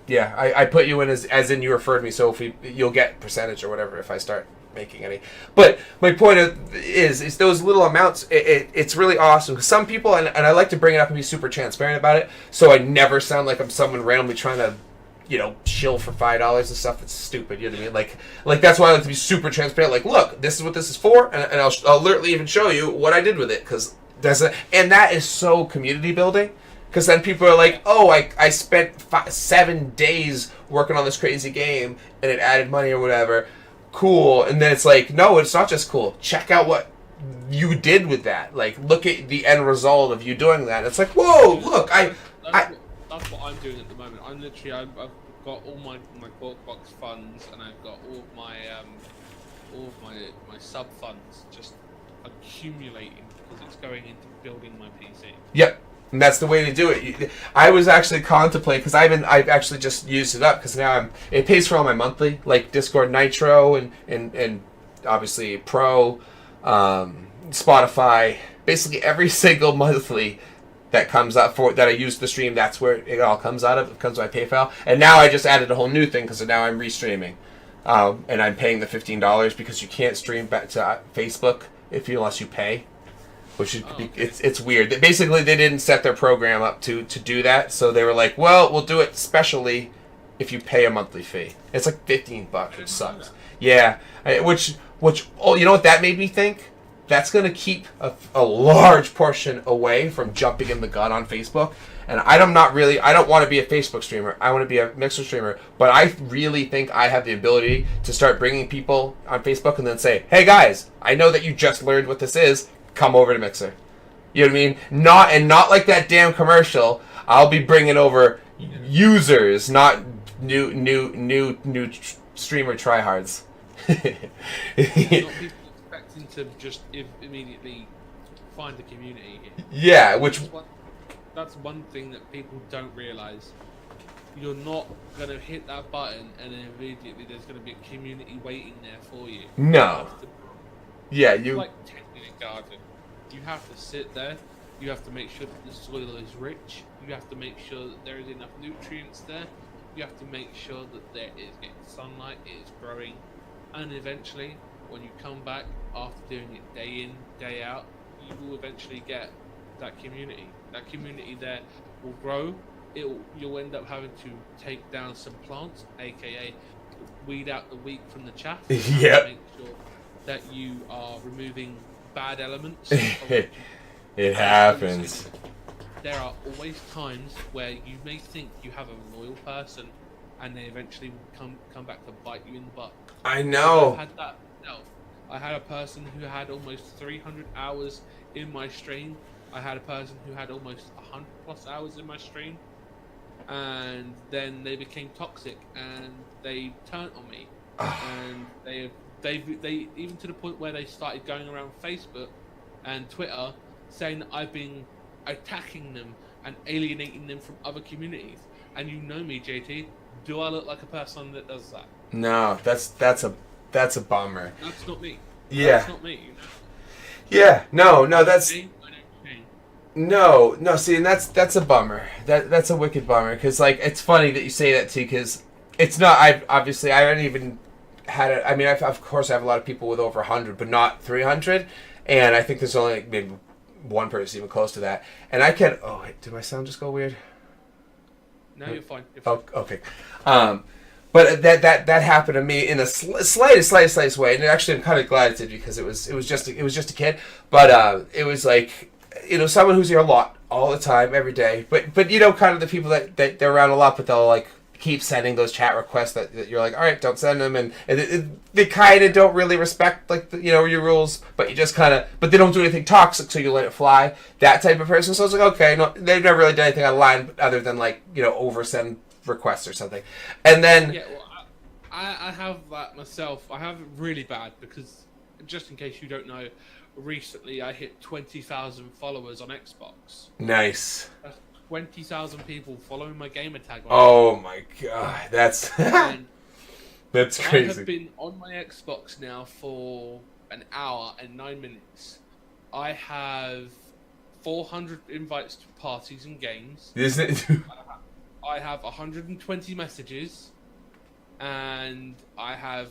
Yeah, I put you in as in you referred me, so if you'll get percentage or whatever if I start making any. But my point is those little amounts, it's really awesome. Because some people, and I like to bring it up and be super transparent about it, so I never sound like I'm someone randomly trying to, you know, shill for $5 and stuff. That's stupid, you know what I mean? Like that's why I like to be super transparent. Like, look, this is what this is for, and I'll literally even show you what I did with it, because that is so community building. Because then people are like, oh, I spent 7 days working on this crazy game, and it added money or whatever. Cool. And then it's like, no, it's not just cool. Check out what you did with that. Like, look at the end result of you doing that. It's like, whoa, look, That's what I'm doing at the moment. I'm literally, I've got all my GawkBox funds, and I've got all of my sub funds just accumulating because it's going into building my PC. Yep. And that's the way to do it. I was actually contemplating, because I've actually just used it up, because now it pays for all my monthly, like Discord Nitro and obviously Pro, Spotify, basically every single monthly that comes up that I use the stream. That's where it all comes out of. It comes by PayPal, and now I just added a whole new thing because now I'm restreaming, and I'm paying the $15 because you can't stream back to Facebook unless you pay. Which is, it's weird. Basically, they didn't set their program up to do that, so they were like, "Well, we'll do it specially if you pay a monthly fee." It's like $15, which sucks. Yeah, which you know what that made me think? That's gonna keep a large portion away from jumping in the gun on Facebook. And I don't want to be a Facebook streamer. I want to be a Mixer streamer. But I really think I have the ability to start bringing people on Facebook and then say, "Hey guys, I know that you just learned what this is. Come over to Mixer." You know what I mean? Not like that damn commercial. I'll be bringing over users, not new streamer tryhards. Not people expecting to just immediately find the community here. Yeah, which that's one thing that people don't realize. You're not gonna hit that button and then immediately there's gonna be a community waiting there for you. no. Yeah, It's you. like tending a garden. You have to sit there. You have to make sure that the soil is rich. You have to make sure that there is enough nutrients there. You have to make sure that there is getting sunlight, it is growing, and eventually, when you come back after doing it day in, day out, you will eventually get that community. That community there will grow. You'll end up having to take down some plants, aka weed out the wheat from the chaff. Yep. Make sure that you are removing bad elements. It happens. There are always times where you may think you have a loyal person, and they eventually will come back to bite you in the butt. I know. I've had that myself. I had a person who had almost 300 hours in my stream. I had a person who had almost 100 plus hours in my stream, and then they became toxic and they turned on me, and they even to the point where they started going around Facebook and Twitter saying that I've been attacking them and alienating them from other communities. And you know me, JT. Do I look like a person that does that? No, that's a bummer. That's not me. Yeah. That's not me. You know? Yeah. No. That's I don't change. no. See, and that's a bummer. That's a wicked bummer. Because like, it's funny that you say that too. Because it's not. I haven't even had it. I mean, of course, I have a lot of people with over 100, but not 300. And I think there's only like maybe one person even close to that. And I can. Oh, wait, did my sound just go weird? No, you're fine. You're fine. Oh, okay. But that happened to me in the slightest way, and actually I'm kind of glad it did, because it was just a kid, but it was like, you know, someone who's here a lot, all the time, every day, but you know, kind of the people that they're around a lot, but they'll like keep sending those chat requests that you're like, all right, don't send them, and they kind of don't really respect, like, you know, your rules, but you just kind of, but they don't do anything toxic, so you let it fly. That type of person. So I was like, okay, no, they've never really done anything online other than, like, you know, oversend requests or something. And then Yeah, well, I have that myself. I have it really bad because, just in case you don't know, recently I hit 20,000 followers on Xbox. nice. That's 20,000 people following my gamer tag. Oh my god, that's And that's I crazy. have been on my Xbox now for an hour and 9 minutes. I have 400 invites to parties and games. Isn't it? I have 120 messages, and I have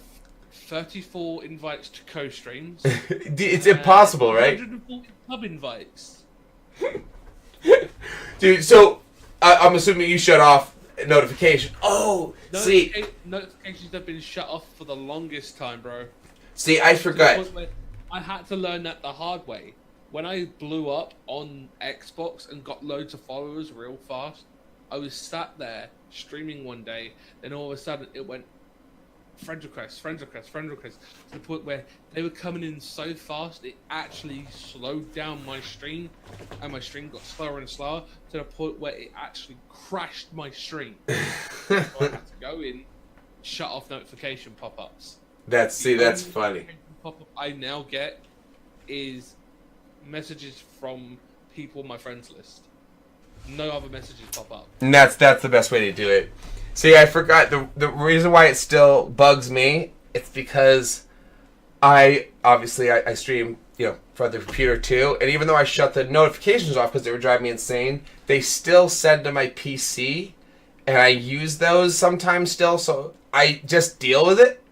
34 invites to co-streams. It's impossible, right? 140 pub invites. Dude, so I'm assuming you shut off notification. Oh, see, Notifications have been shut off for the longest time, bro. I forgot. To the point where I had to learn that the hard way. When I blew up on Xbox and got loads of followers real fast, I was sat there streaming one day, then all of a sudden it went friend request, to the point where they were coming in so fast it actually slowed down my stream, and my stream got slower and slower to the point where it actually crashed my stream. So I had to go in, shut off notification pop-ups. That's funny. Pop-up I now get is messages from people on my friends list. No other messages pop up. And that's the best way to do it. See, I forgot the reason why it still bugs me. It's because I stream, you know, for the computer too, and even though I shut the notifications off because they were driving me insane, they still send to my PC, and I use those sometimes still. So I just deal with it.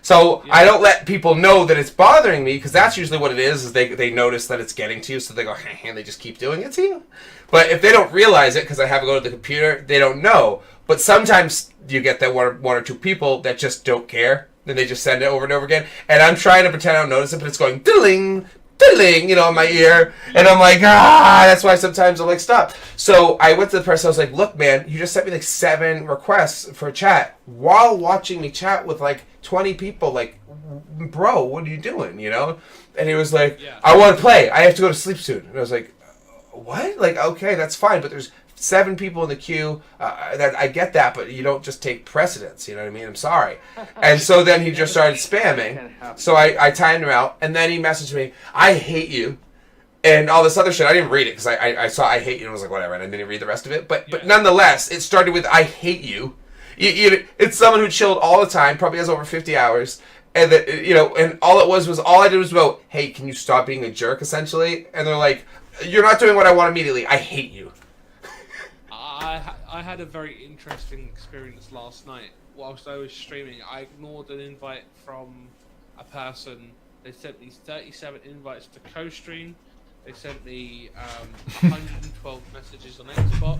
So yeah. I don't let people know that it's bothering me, because that's usually what it is they notice that it's getting to you, so they go, hey, and they just keep doing it to you. But if they don't realize it, because I have to go to the computer, they don't know. But sometimes you get that one or two people that just don't care, and they just send it over and over again. And I'm trying to pretend I don't notice it, but it's going diddling, diddling, you know, in my ear. And I'm like, that's why sometimes I'm like, stop. So I went to the person, I was like, look, man, you just sent me like 7 requests for chat while watching me chat with like 20 people. Like, bro, what are you doing, you know? And he was like, I want to play. I have to go to sleep soon. And I was like, what? Like, okay, that's fine, but there's 7 people in the queue. That I get that, but you don't just take precedence. You know what I mean? I'm sorry. And so then he just started spamming. So I timed him out, and then he messaged me, "I hate you," and all this other shit. I didn't read it because I saw "I hate you" and I was like, whatever, and I didn't read the rest of it. But nonetheless, it started with "I hate you." It's someone who chilled all the time, probably has over 50 hours. And that, and all I did was vote, "Hey, can you stop being a jerk?" essentially. And they're like, "You're not doing what I want immediately. I hate you." I had a very interesting experience last night whilst I was streaming. I ignored an invite from a person. They sent me 37 invites to co-stream. They sent me 112 messages on Xbox.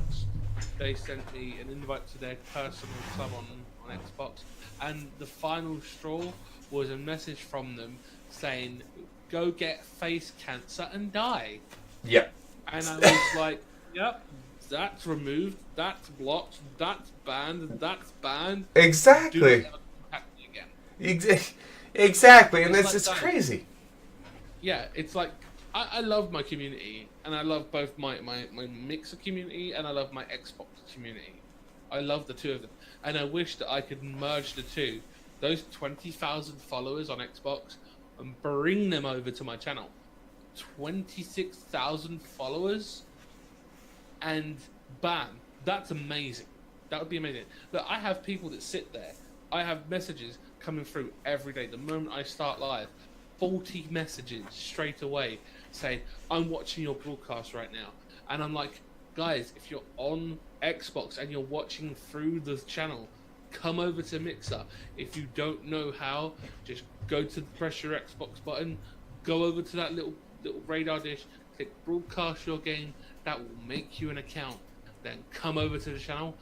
They sent me an invite to their personal club on Xbox. And the final straw was a message from them saying, "Go get face cancer and die." Yep. And I was like, "Yep, that's removed, that's blocked, that's banned, that's banned." Exactly. Exactly, and it's crazy. Yeah, it's like, I love my community, and I love both my Mixer community, and I love my Xbox community. I love the two of them, and I wish that I could merge the two. Those 20,000 followers on Xbox, and bring them over to my channel. 26,000 followers, and bam, that's amazing. That would be amazing. Look, I have people that sit there. I have messages coming through every day. The moment I start live, 40 messages straight away saying, "I'm watching your broadcast right now." And I'm like, guys, if you're on Xbox and you're watching through the channel, come over to Mixer. If you don't know how, just press your Xbox button, go over to that little radar dish, click broadcast your game. That will make you an account. Then come over to the channel,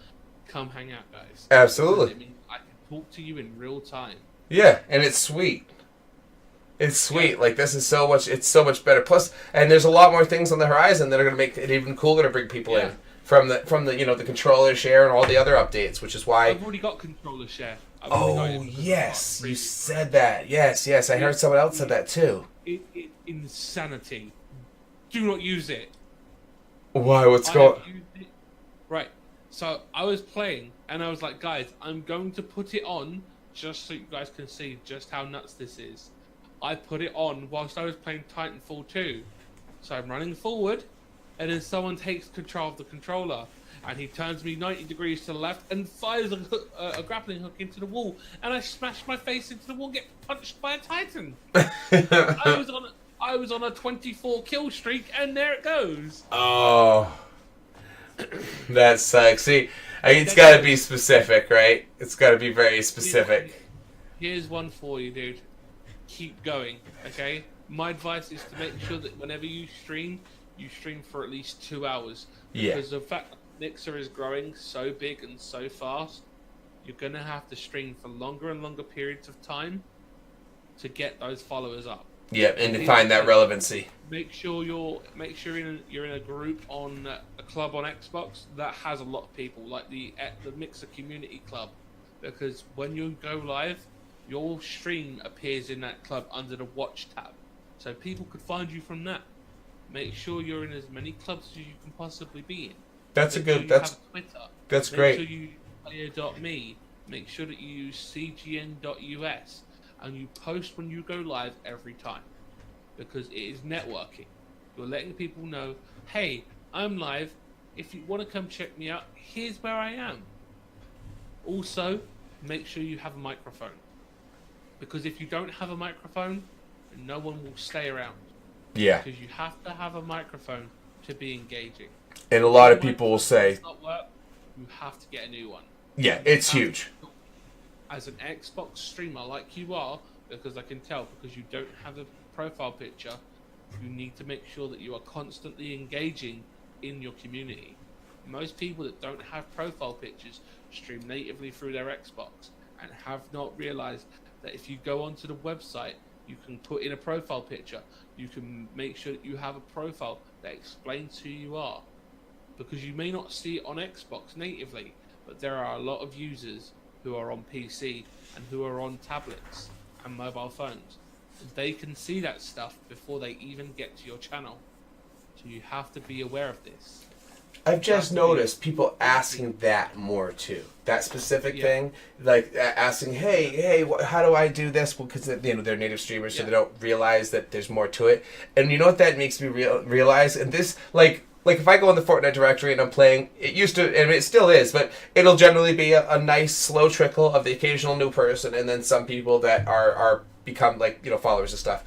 come hang out, guys. Absolutely. I mean, I can talk to you in real time. Yeah, and it's sweet. It's sweet. Yeah. Like, this is so much. It's so much better. Plus, and there's a lot more things on the horizon that are going to make it even cooler to bring people in from the the controller share and all the other updates, which is why I've already got controller share. Yes, you said that. Yes, I heard someone else said that too. It's insanity. Do not use it. Why? What's going? Right. So I was playing, and I was like, guys, I'm going to put it on just so you guys can see just how nuts this is. I put it on whilst I was playing Titanfall 2. So I'm running forward, and then someone takes control of the controller, and he turns me 90 degrees to the left and fires a grappling hook into the wall, and I smash my face into the wall and get punched by a Titan. I was on a 24 kill streak, and there it goes. Oh, that sucks. See, it's got to be specific, right? It's got to be very specific. Here's one for you, dude. Keep going, okay? My advice is to make sure that whenever you stream for at least 2 hours. Yeah. Because the fact that Mixer is growing so big and so fast, you're going to have to stream for longer and longer periods of time to get those followers up. Yeah, and to find that relevancy. Make sure you're in a group on a club on Xbox that has a lot of people, like the Mixer Community Club, because when you go live, your stream appears in that club under the Watch tab, so people could find you from that. Make sure you're in as many clubs as you can possibly be in. That's a good. That's Twitter. That's great. Make sure you use player.me. Make sure that you use cgn.us. And you post when you go live every time, because it is networking. You're letting people know, hey, I'm live. If you want to come check me out, here's where I am. Also, make sure you have a microphone, because if you don't have a microphone, no one will stay around. Yeah. Because you have to have a microphone to be engaging. And a lot of people will say, does not work, you have to get a new one. Yeah, it's huge. As an Xbox streamer like you are, because I can tell, because you don't have a profile picture, you need to make sure that you are constantly engaging in your community. Most people that don't have profile pictures stream natively through their Xbox and have not realized that if you go onto the website, you can put in a profile picture. You can make sure that you have a profile that explains who you are, because you may not see it on Xbox natively, but there are a lot of users who are on PC and who are on tablets and mobile phones. They can see that stuff before they even get to your channel. So you have to be aware of this. I've just noticed people asking that more too. That specific thing, like asking, "Hey, how do I do this?" Well, because they're native streamers, so they don't realize that there's more to it. And you know what that makes me realize? And this, like if I go in the Fortnite directory and I'm playing, it used to, and it still is, but it'll generally be a nice slow trickle of the occasional new person, and then some people that are become like followers and stuff.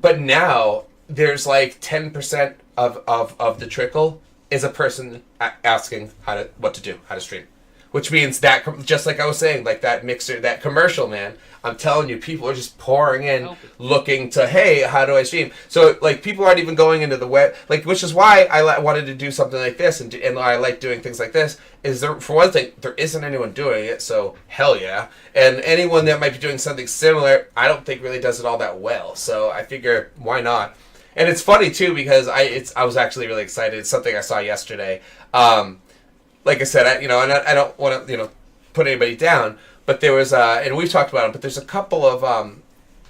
But now there's like 10% of the trickle is a person asking what to do, how to stream. Which means that, just like I was saying, like that mixer, that commercial, man, I'm telling you, people are just pouring in looking to, hey, how do I stream? So, like, people aren't even going into the web, like, which is why I wanted to do something like this, and I like doing things like this, is there, for one thing, there isn't anyone doing it, so hell yeah. And anyone that might be doing something similar, I don't think really does it all that well. So I figure, why not? And it's funny, too, because I was actually really excited. It's something I saw yesterday. Like I said, I don't want to, put anybody down, but there was, and we've talked about it, but there's a couple of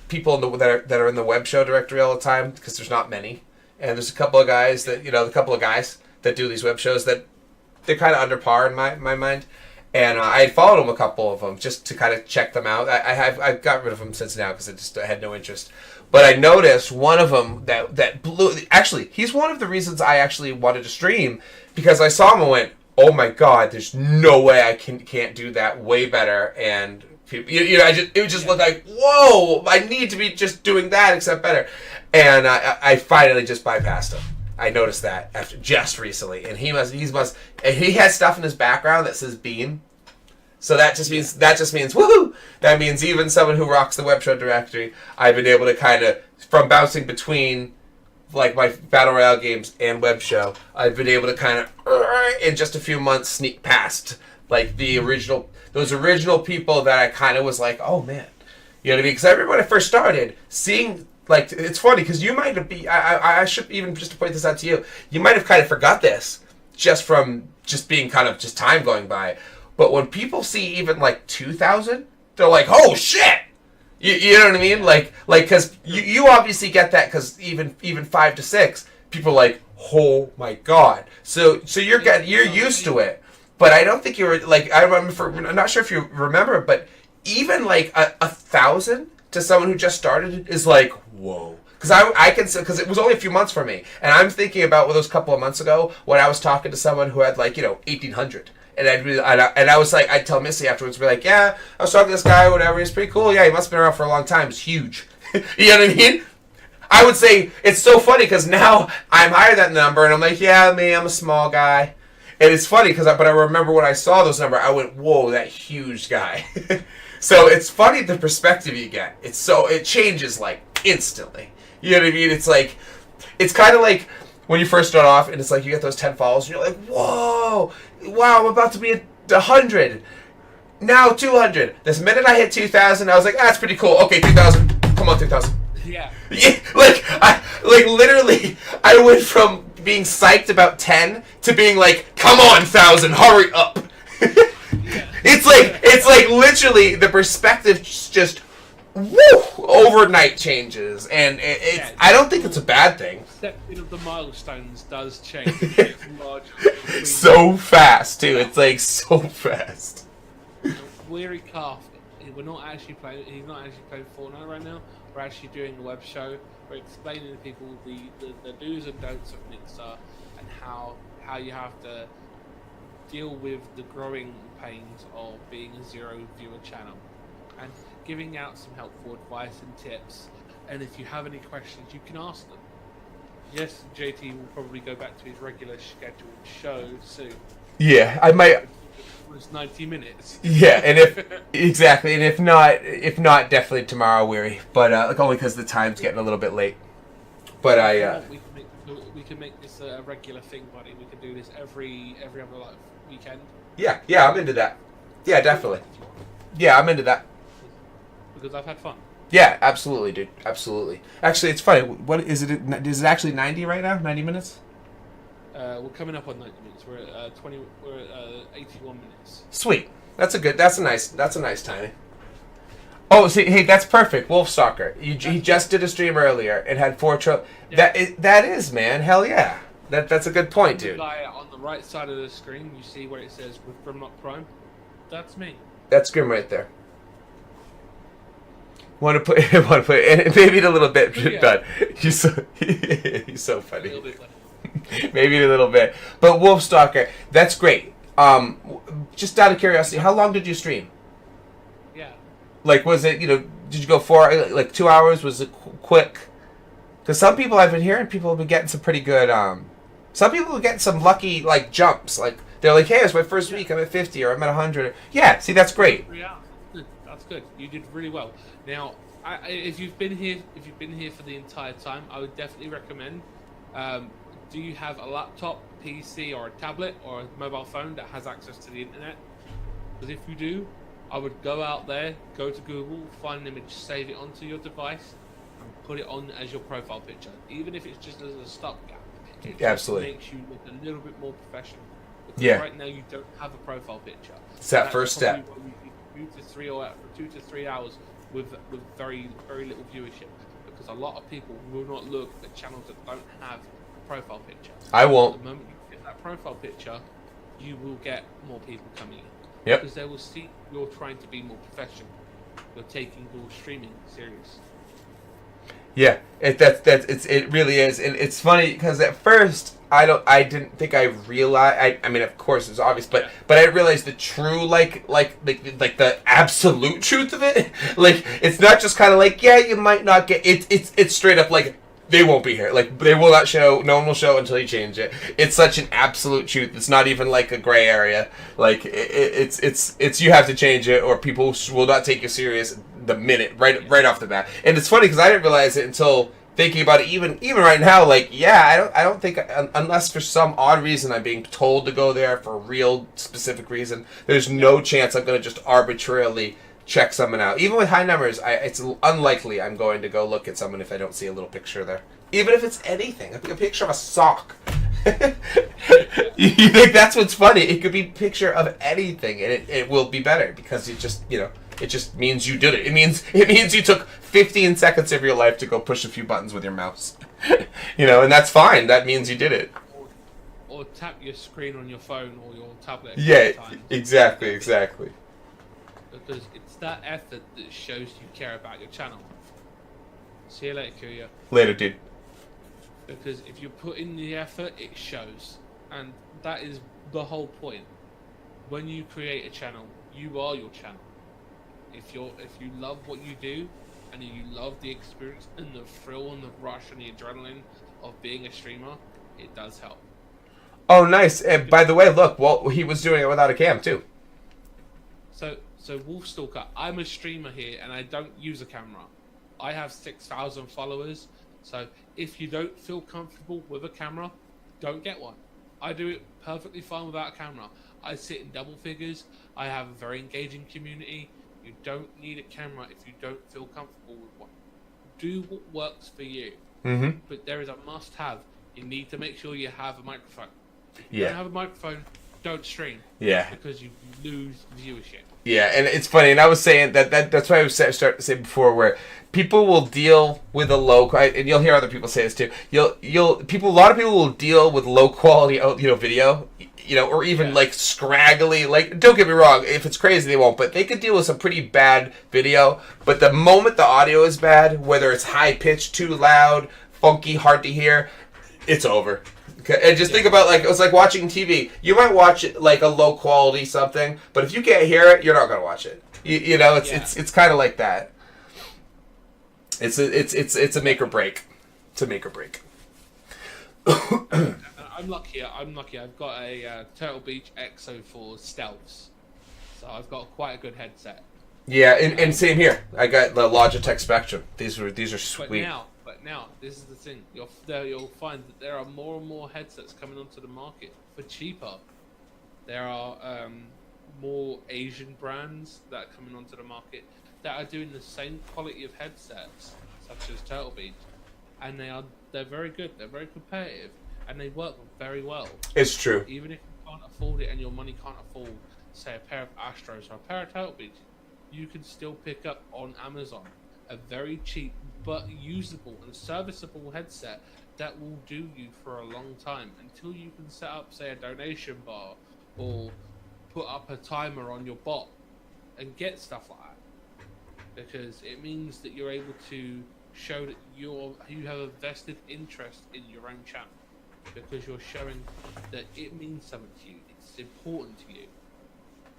people that are in the web show directory all the time, because there's not many, and there's a couple of guys that, that do these web shows that they're kind of under par in my mind, and I had followed them, a couple of them, just to kind of check them out. I've got rid of them since now, because I had no interest. But I noticed one of them that blew, actually, he's one of the reasons I actually wanted to stream, because I saw him and went, oh my god, there's no way I can't do that way better. And people, it would just look like, whoa, I need to be just doing that except better. And I finally just bypassed him. I noticed that after just recently, and he has stuff in his background that says Beam. So that just means woohoo. That means even someone who rocks the web show directory, I've been able to kind of, from bouncing between like my battle royale games and web show, I've been able to kind of in just a few months sneak past like those original people that I kind of was like, oh man, you know what I mean? Because I remember when I first started seeing, like, it's funny because you might have I should even, just to point this out to you, you might have kind of forgot this just from just being kind of just time going by. But when people see even like 2,000, they're like, oh shit. You know what I mean? Like, because you obviously get that, because even 5 to 6, people are like, oh my god. So you're used to it. But I don't think you were, like, I'm not sure if you remember, but even like 1,000 to someone who just started is like, whoa. Because it was only a few months for me, and I'm thinking about those couple of months ago when I was talking to someone who had like 1,800. And I was like, I'd tell Missy afterwards, be like, yeah, I was talking to this guy, whatever, he's pretty cool. Yeah, he must have been around for a long time. He's huge. You know what I mean? I would say, it's so funny, because now I'm higher than that number, and I'm like, yeah, I'm a small guy. And it's funny, but I remember when I saw those numbers, I went, whoa, that huge guy. So it's funny the perspective you get. It changes, like, instantly. You know what I mean? It's like, it's kind of like when you first start off, and it's like you get those 10 follows, and you're like, whoa, wow, I'm about to be at 100. Now 200. This minute I hit 2,000, I was like, that's pretty cool. Okay, 2,000. Come on, 2,000. Yeah. Yeah, literally, I went from being psyched about 10 to being like, come on, 1,000, hurry up. Yeah. It's like literally the perspective just overnight changes, and I don't think it's a bad thing. Accepting of the milestones does change. So fast too. It's like so fast. Weary Calf, we're not actually playing. He's not actually playing Fortnite right now. We're actually doing a web show. We're explaining to people the do's and don'ts of Mixer, and how you have to deal with the growing pains of being a zero viewer channel, and giving out some helpful advice and tips. And if you have any questions, you can ask them. Yes, JT will probably go back to his regular scheduled show soon. Yeah, I might. It's 90 minutes. Yeah, and if not, definitely tomorrow, Weary. But like only because the time's getting a little bit late. But we can make this a regular thing, buddy. We can do this every other like weekend. Yeah, I'm into that. Yeah, definitely. Yeah, I'm into that. Because I've had fun. Yeah, absolutely, dude. Absolutely. Actually, it's funny. What is it? Is it actually 90 right now? 90 minutes? We're coming up on 90 minutes. We're at 81 minutes. Sweet. That's a nice timing. Oh, see, hey, that's perfect. Wolfstalker. He just did a stream earlier and had 4 Yeah. That is, man. Hell yeah. That's a good point, The dude. guy on the right side of the screen, you see where it says with GrimlockePrime? That's me. That's Grim right there. Want to put, and maybe a little bit, Yeah. but he's so A funny. little bit. Maybe a little bit, but Wolfstalker, that's great. Just out of curiosity, how long did you stream? Yeah. Like, was it, did you go 2 hours? Was it quick? Because some people I've been hearing, people have been getting some pretty good. Some people are getting some lucky like jumps. Like they're like, hey, it's my first week. I'm at 50 or I'm at 100. Yeah, see, that's great. 3 hours. That's good. You did really well. Now, if you've been here for the entire time, I would definitely recommend. Do you have a laptop, PC, or a tablet, or a mobile phone that has access to the internet? Because if you do, I would go out there, go to Google, find an image, save it onto your device, and put it on as your profile picture. Even if it's just as a stopgap, it just makes you look a little bit more professional. Because right now you don't have a profile picture. It's that first step. 2 to 3 hours with very little viewership, because a lot of people will not look at channels that don't have a profile picture. I won't. The moment you get that profile picture, you will get more people coming in. Yep. Because they will see you're trying to be more professional. You're taking your streaming serious. Yeah, it really is, and it's funny because at first I didn't think I realized. I mean, of course it's obvious, but I didn't realize the true like the absolute truth of it. Like it's not just kind of like, yeah, you might not get it. It's straight up like they won't be here. Like they will not show. No one will show until you change it. It's such an absolute truth. It's not even like a gray area. Like it's you have to change it or people will not take you serious the minute right off the bat. And it's funny because I didn't realize it until thinking about it. Even right now, like I don't think unless for some odd reason I'm being told to go there for a real specific reason, there's no chance I'm going to just arbitrarily check someone out. Even with high numbers, it's unlikely I'm going to go look at someone if I don't see a little picture there. Even if it's anything, a picture of a sock. You think that's what's funny? It could be a picture of anything, and it will be better because it just it just means you did it. It means you took 15 seconds of your life to go push a few buttons with your mouse. And that's fine. That means you did it. Or tap your screen on your phone or your tablet. Yeah, exactly. Because it's that effort that shows you care about your channel. See you later, Kuya. Later, dude. Because if you put in the effort, it shows. And that is the whole point. When you create a channel, you are your channel. If you love what you do, and you love the experience and the thrill and the rush and the adrenaline of being a streamer, it does help. Oh, nice. And by the way, look, well, he was doing it without a cam, too. So Wolfstalker, I'm a streamer here, and I don't use a camera. I have 6,000 followers, so if you don't feel comfortable with a camera, don't get one. I do it perfectly fine without a camera. I sit in double figures. I have a very engaging community. You don't need a camera if you don't feel comfortable with one. Do what works for you. Mm-hmm. But there is a must-have. You need to make sure you have a microphone. If you Yeah. don't have a microphone, don't stream. Yeah. Because you lose viewership. Yeah, and it's funny, and I was saying that's why I was starting to say before, where people will deal with a low, and you'll hear other people say this too. A lot of people will deal with low quality, video, or even like scraggly. Like, don't get me wrong, if it's crazy, they won't, but they could deal with some pretty bad video. But the moment the audio is bad, whether it's high pitched, too loud, funky, hard to hear, it's over. And just think about, it's like watching TV. You might watch it like a low quality something, but if you can't hear it, you're not gonna watch it. It's kind of like that. It's a make or break. It's a make or break. I'm lucky. I've got a Turtle Beach Exo 4 Stealths, so I've got quite a good headset. Yeah, and same here. I got the Logitech Spectrum. These are sweet. But now, this is the thing. You'll find that there are more and more headsets coming onto the market for cheaper. There are more Asian brands that are coming onto the market that are doing the same quality of headsets, such as Turtle Beach, and they're very good. They're very competitive, and they work very well. It's true. Even if you can't afford it and your money can't afford, say, a pair of Astros or a pair of Turtle Beach, you can still pick up on Amazon a very cheap but usable and serviceable headset that will do you for a long time until you can set up, say, a donation bar or put up a timer on your bot and get stuff like that. Because it means that you're able to show that you have a vested interest in your own channel, because you're showing that it means something to you, it's important to you.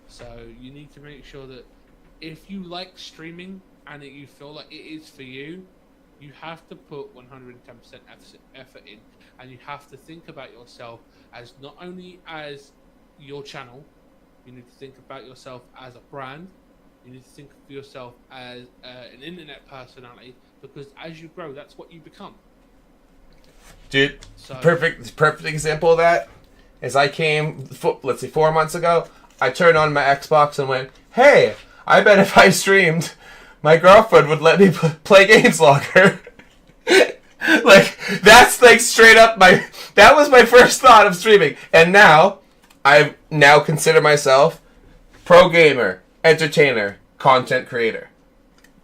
So you need to make sure that if you like streaming and that you feel like it is for you, you have to put 110% effort in, and you have to think about yourself as not only as your channel, you need to think about yourself as a brand, you need to think of yourself as an internet personality, because as you grow, that's what you become. Dude, so, perfect example of that is I came, let's see, 4 months ago, I turned on my Xbox and went, hey, I bet if I streamed, my girlfriend would let me play games longer. Like, that's like straight up that was my first thought of streaming. And now, I now consider myself pro gamer, entertainer, content creator.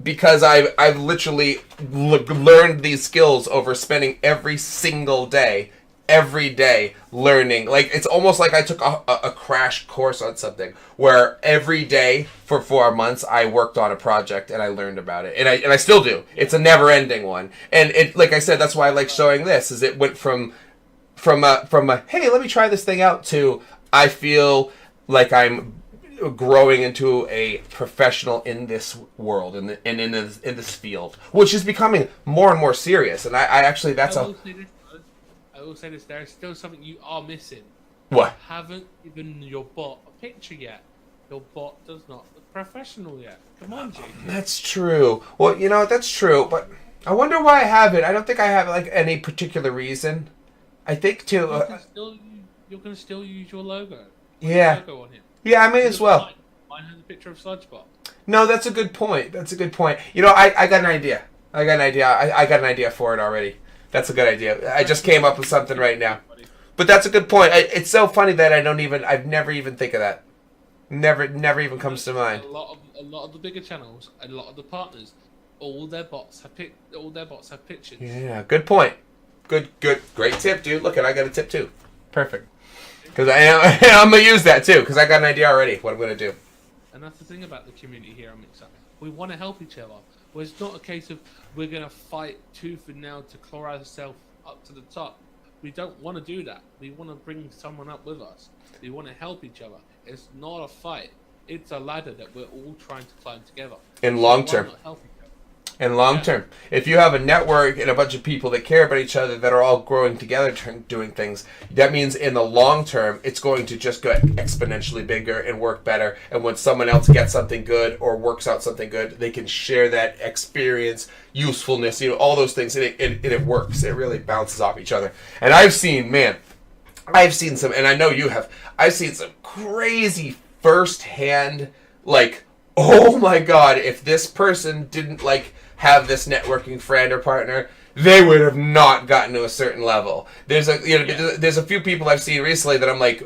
Because I've literally learned these skills over spending every single day, learning. Like, it's almost like I took a crash course on something where every day for 4 months I worked on a project and I learned about it, and I still do. It's a never-ending one, and it, like I said, that's why I like showing this. Is it went from a hey, let me try this thing out, to I feel like I'm growing into a professional in this world and in this field, which is becoming more and more serious. And I actually, I will say this: there is still something you are missing. What? You haven't given your bot a picture yet. Your bot does not look professional yet. Come on, Jake. That's true. Well, that's true, but I wonder why I haven't. I don't think I have like any particular reason. I think too. You can still use your logo. Yeah. Your logo on it. Yeah, I may as well. Mine has a picture of Sludgebot. No, that's a good point. I got an idea. I got an idea for it already. That's a good idea. I just came up with something right now. But that's a good point. It's so funny that I've never even think of that. Never even comes to mind. A lot of the bigger channels, a lot of the partners, all their bots have pictures. Yeah, good point. Good, great tip, dude. Look, I got a tip too. Perfect. Because I'm gonna use that too. Because I got an idea already. What I'm gonna do. And that's the thing about the community here on Mixin. We want to help each other. Well, it's not a case of we're gonna fight tooth and nail to claw ourselves up to the top. We don't want to do that. We want to bring someone up with us. We want to help each other. It's not a fight. It's a ladder that we're all trying to climb together. In long term. In long term, if you have a network and a bunch of people that care about each other that are all growing together, doing things, that means in the long term, it's going to just get exponentially bigger and work better. And when someone else gets something good or works out something good, they can share that experience, usefulness, all those things, and it works. It really bounces off each other. And I've seen some, and I know you have, I've seen some crazy firsthand, like, oh my God, if this person didn't have this networking friend or partner, they would have not gotten to a certain level. There's a few people I've seen recently that I'm like,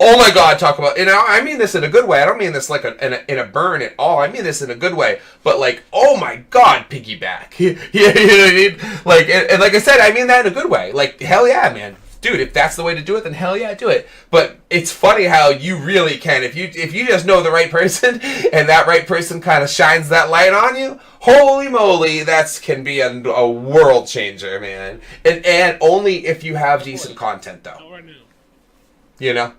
oh my God, talk about, I mean this in a good way. I don't mean this like in a burn at all. I mean this in a good way. But like, oh my God, piggyback. You know what I mean? Like, and like I said, I mean that in a good way. Like, hell yeah, man. Dude, if that's the way to do it, then hell yeah, do it. But it's funny how you really can. If you just know the right person and that right person kind of shines that light on you, holy moly, that can be a world changer, man. And only if you have decent content, though. Not right now.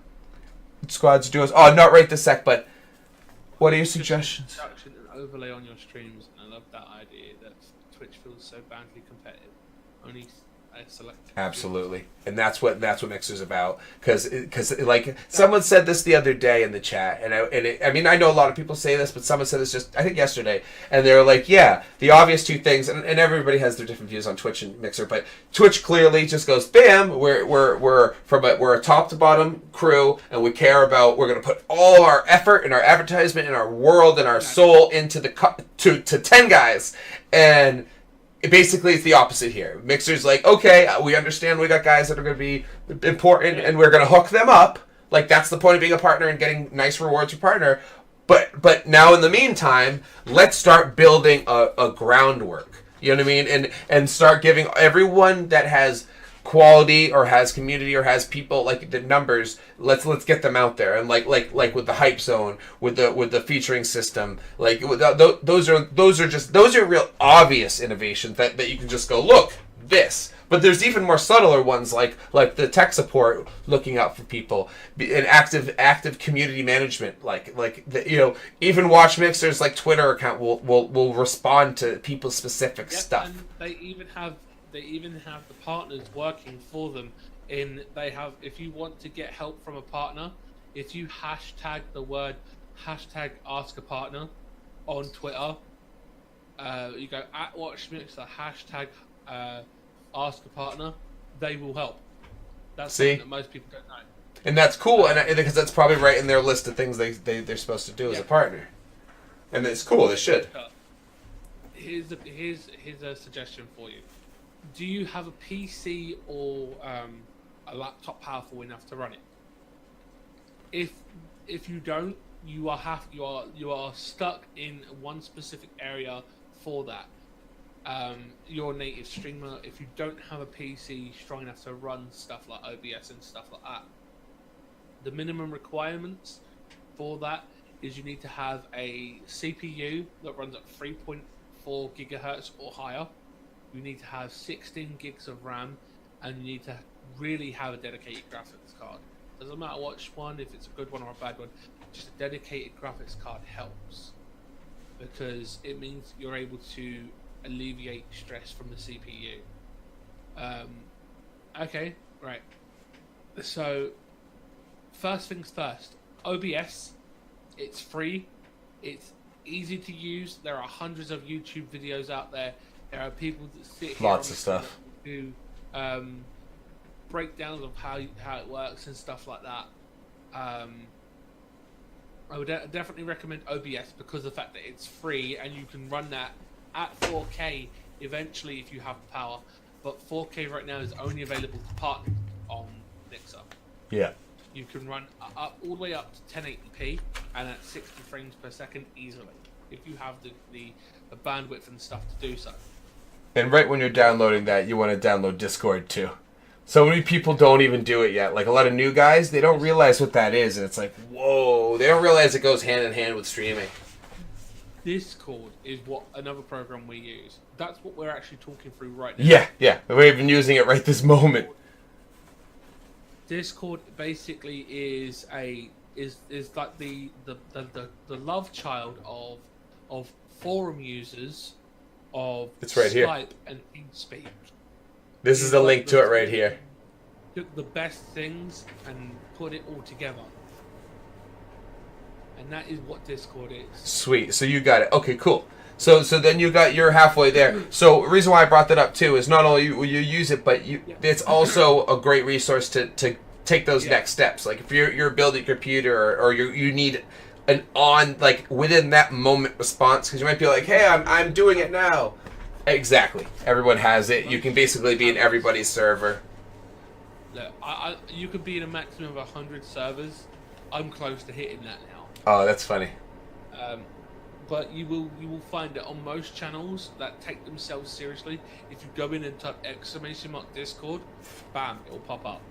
Squads, duos. Oh, not right this sec, but what are your suggestions? An overlay on your streams, and I love that idea that Twitch feels so badly competitive. Only select. Absolutely, and that's what Mixer's about. Because like someone said this the other day in the chat, and I mean I know a lot of people say this, but someone said this just I think yesterday, and they were like, yeah, the obvious two things, and everybody has their different views on Twitch and Mixer, but Twitch clearly just goes, bam, we're a top to bottom crew, and we're gonna put all our effort and our advertisement and our world and our soul into to 10 guys, and basically it's the opposite here. Mixer's like, okay, we understand we got guys that are going to be important and we're going to hook them up. Like, that's the point of being a partner and getting nice rewards for partner. But now in the meantime, let's start building a groundwork. You know what I mean? And start giving everyone that has quality or has community or has people like the numbers, let's get them out there. And like with the hype zone, with the featuring system, like those are real obvious innovations that you can just go, look, this. But there's even more subtler ones like the tech support, looking out for people, and active community management, even Watch Mixer's like Twitter account will respond to people's specific stuff. And they even have the partners working for them. If you want to get help from a partner, if you hashtag the word #ask a partner on Twitter, you go at Watch Mixer #ask a partner, they will help. That's something that most people don't know. And that's cool, because that's probably right in their list of things they're supposed to do as a partner. And it's cool, they should. Here's a suggestion for you. Do you have a PC or a laptop powerful enough to run it? If you don't, you are stuck in one specific area for that. You're a native streamer. If you don't have a PC strong enough to run stuff like OBS and stuff like that, the minimum requirements for that is you need to have a CPU that runs at 3.4 gigahertz or higher. You need to have 16 gigs of RAM, and you need to really have a dedicated graphics card. Doesn't matter which one, if it's a good one or a bad one, just a dedicated graphics card helps, because it means you're able to alleviate stress from the CPU. Okay, right. So, first things first, OBS, it's free, it's easy to use, there are hundreds of YouTube videos out there. There are people that sit here lots of stuff do breakdowns of how it works and stuff like that. I would definitely recommend OBS because of the fact that it's free and you can run that at 4K eventually if you have the power. But 4K right now is only available to partners on Mixer. Yeah. You can run up all the way up to 1080p and at 60 frames per second easily if you have the bandwidth and stuff to do so. And right when you're downloading that, you want to download Discord too. So many people don't even do it yet. Like a lot of new guys, they don't realize what that is, and it's like, whoa! They don't realize it goes hand in hand with streaming. Discord is another program we use. That's what we're actually talking through right now. Yeah. We're even using it right this moment. Discord basically is like the love child of forum users of it's right Skype here. and TeamSpeak. This is the link to it right here. Took the best things and put it all together. And that is what Discord is. Sweet. So you got it. Okay, cool. So then you're halfway there. So the reason why I brought that up too is not only you use it, but it's also a great resource to take those next steps. Like if you're building a computer or you need an within that moment response, because you might be like, hey, I'm doing it now. Exactly. Everyone has it. You can basically be in everybody's server. Look, you could be in a maximum of 100 servers. I'm close to hitting that now. Oh, that's funny. But you will find that on most channels that take themselves seriously, if you go in and type !Discord, bam, it will pop up.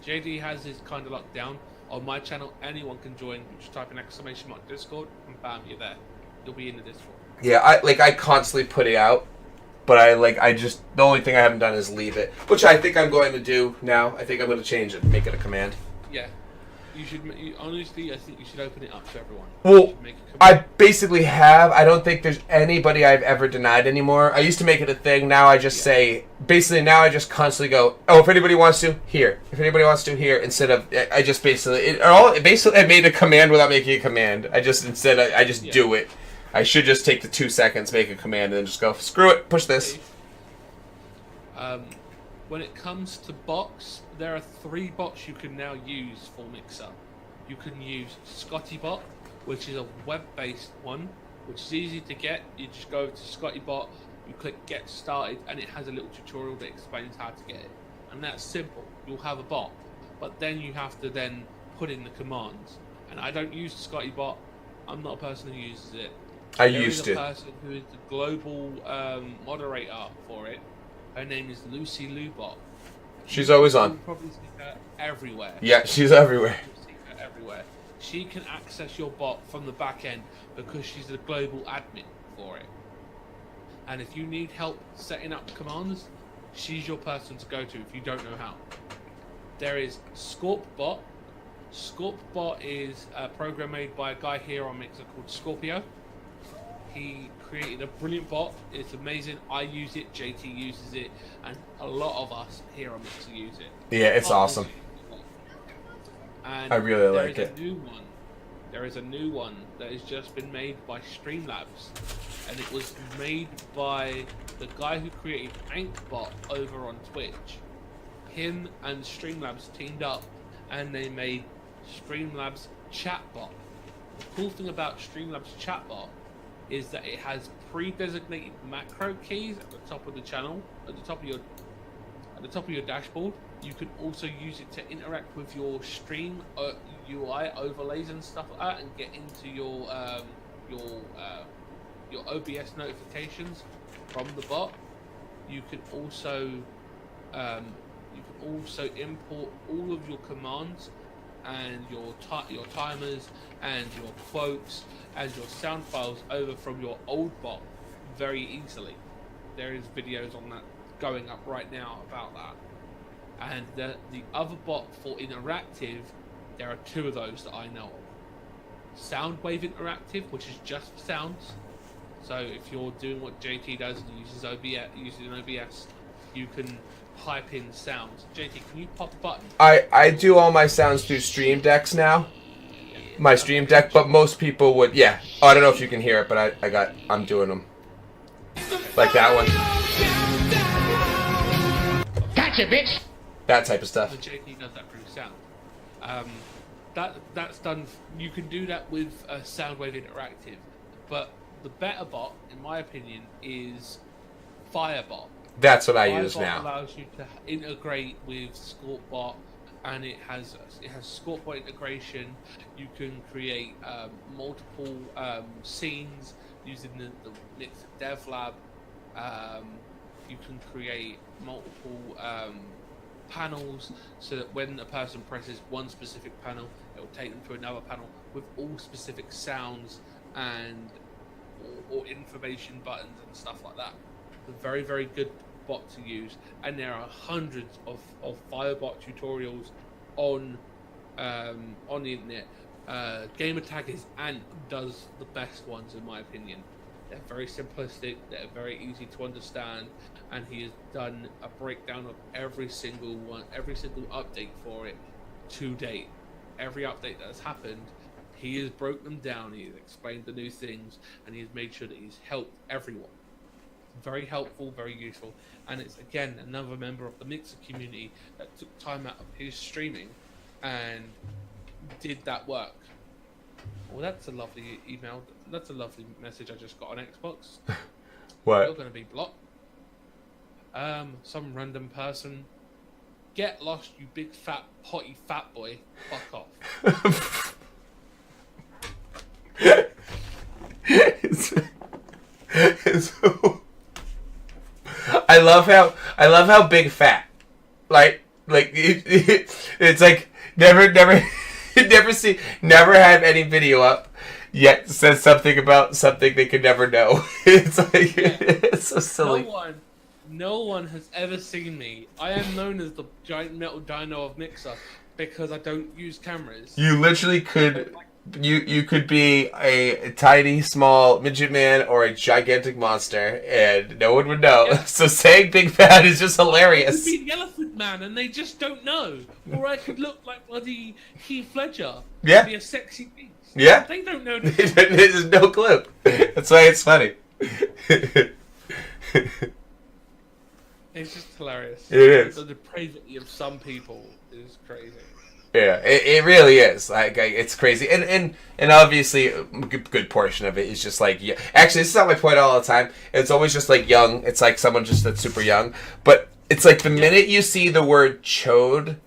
JD has his kind of locked down. On my channel, anyone can join. You just type in !Discord, and bam, you're there. You'll be in the Discord. Yeah, I constantly put it out, but the only thing I haven't done is leave it, which I think I'm going to do now. I think I'm going to change it, make it a command. Yeah. Honestly, I think you should open it up to everyone. Well, I basically have. I don't think there's anybody I've ever denied anymore. I used to make it a thing. Now I just say, basically now I just constantly go, oh, if anybody wants to, here. If anybody wants to, here. Instead of, I just basically, I made a command without making a command. I just do it. I should just take the 2 seconds, make a command, and then just go, screw it, push this. When it comes to bots, there are 3 bots you can now use for Mixer. You can use ScottyBot, which is a web-based one, which is easy to get. You just go to ScottyBot, you click Get Started, and it has a little tutorial that explains how to get it. And that's simple. You'll have a bot, but then you have to then put in the commands. And I don't use ScottyBot. I'm not a person who uses it. I There used is to. a person who is the global moderator for it. Her name is Lucy Lubot. She's always You'll on. probably see her everywhere. Yeah, she's everywhere. You'll see her everywhere. She can access your bot from the back end because she's the global admin for it. And if you need help setting up commands, she's your person to go to if you don't know how. There is ScorpBot. ScorpBot is a program made by a guy here on Mixer called Scorpio. He created a brilliant bot. It's amazing. I use it, JT uses it, and a lot of us here on Mixer use it. Yeah, it's awesome. And I really like it. There is a new one that has just been made by Streamlabs, and it was made by the guy who created AnkBot over on Twitch. Him and Streamlabs teamed up, and they made Streamlabs Chatbot. The cool thing about Streamlabs Chatbot is that it has pre-designated macro keys at the top of the channel, at the top of your dashboard. You can also use it to interact with your stream UI overlays and stuff like that, and get into your OBS notifications from the bot. You can also import all of your commands and your timers and your quotes and your sound files over from your old bot very easily. There is videos on that going up right now about that. And the other bot for interactive, there are two of those that I know of. Soundwave Interactive, which is just for sounds. So if you're doing what JT does and uses OBS, you can pipe in sounds. JT, can you pop a button? I do all my sounds through Stream Decks now. My Stream Deck, but most people would, yeah. Oh, I don't know if you can hear it, but I'm doing them. Like that one. Gotcha, bitch! That type of stuff. So JT does that through sound. That's done. You can do that with Soundwave Interactive, but the better bot, in my opinion, is Firebot. That's what I use Firebot now. allows you to integrate with ScorpBot, and it has ScorpBot integration. You can create multiple scenes using the Mixin Dev Lab. You can create multiple panels, so that when a person presses one specific panel, it will take them to another panel with all specific sounds and or information buttons and stuff like that. It's a very, very good bot to use, and there are hundreds of Firebot tutorials on the internet. Gamertag does the best ones in my opinion. They're very simplistic, they're very easy to understand, and he has done a breakdown of every single update for it to date. Every update that has happened, he has broken them down, he has explained the new things, and he has made sure that he's helped everyone. Very helpful, very useful, and it's again another member of the Mixer community that took time out of his streaming and did that work. Well, that's a lovely email. That's a lovely message I just got on Xbox. What? You're going to be blocked. Some random person. Get lost, you big fat potty fat boy. Fuck off. I love how big fat. It's like never have any video up yet says something about something they could never know. It's like it's so silly. No one has ever seen me. I am known as the giant metal dino of Mixer because I don't use cameras. You literally could you could be a tiny small midget man or a gigantic monster and no one would know. Yeah. So saying big fat is just hilarious. I could be the Elephant Man and they just don't know. Or I could look like bloody Heath Ledger. Yeah. Be a sexy beast. Yeah. They don't know. There's no clue. That's why it's funny. It's just hilarious. It is. The depravity of some people is crazy. Yeah, it really is. Like it's crazy, and obviously a good portion of it is just like, yeah. Actually, this is not my point all the time. It's always just like young. It's like someone just that's super young. But it's like the minute you see the word chode,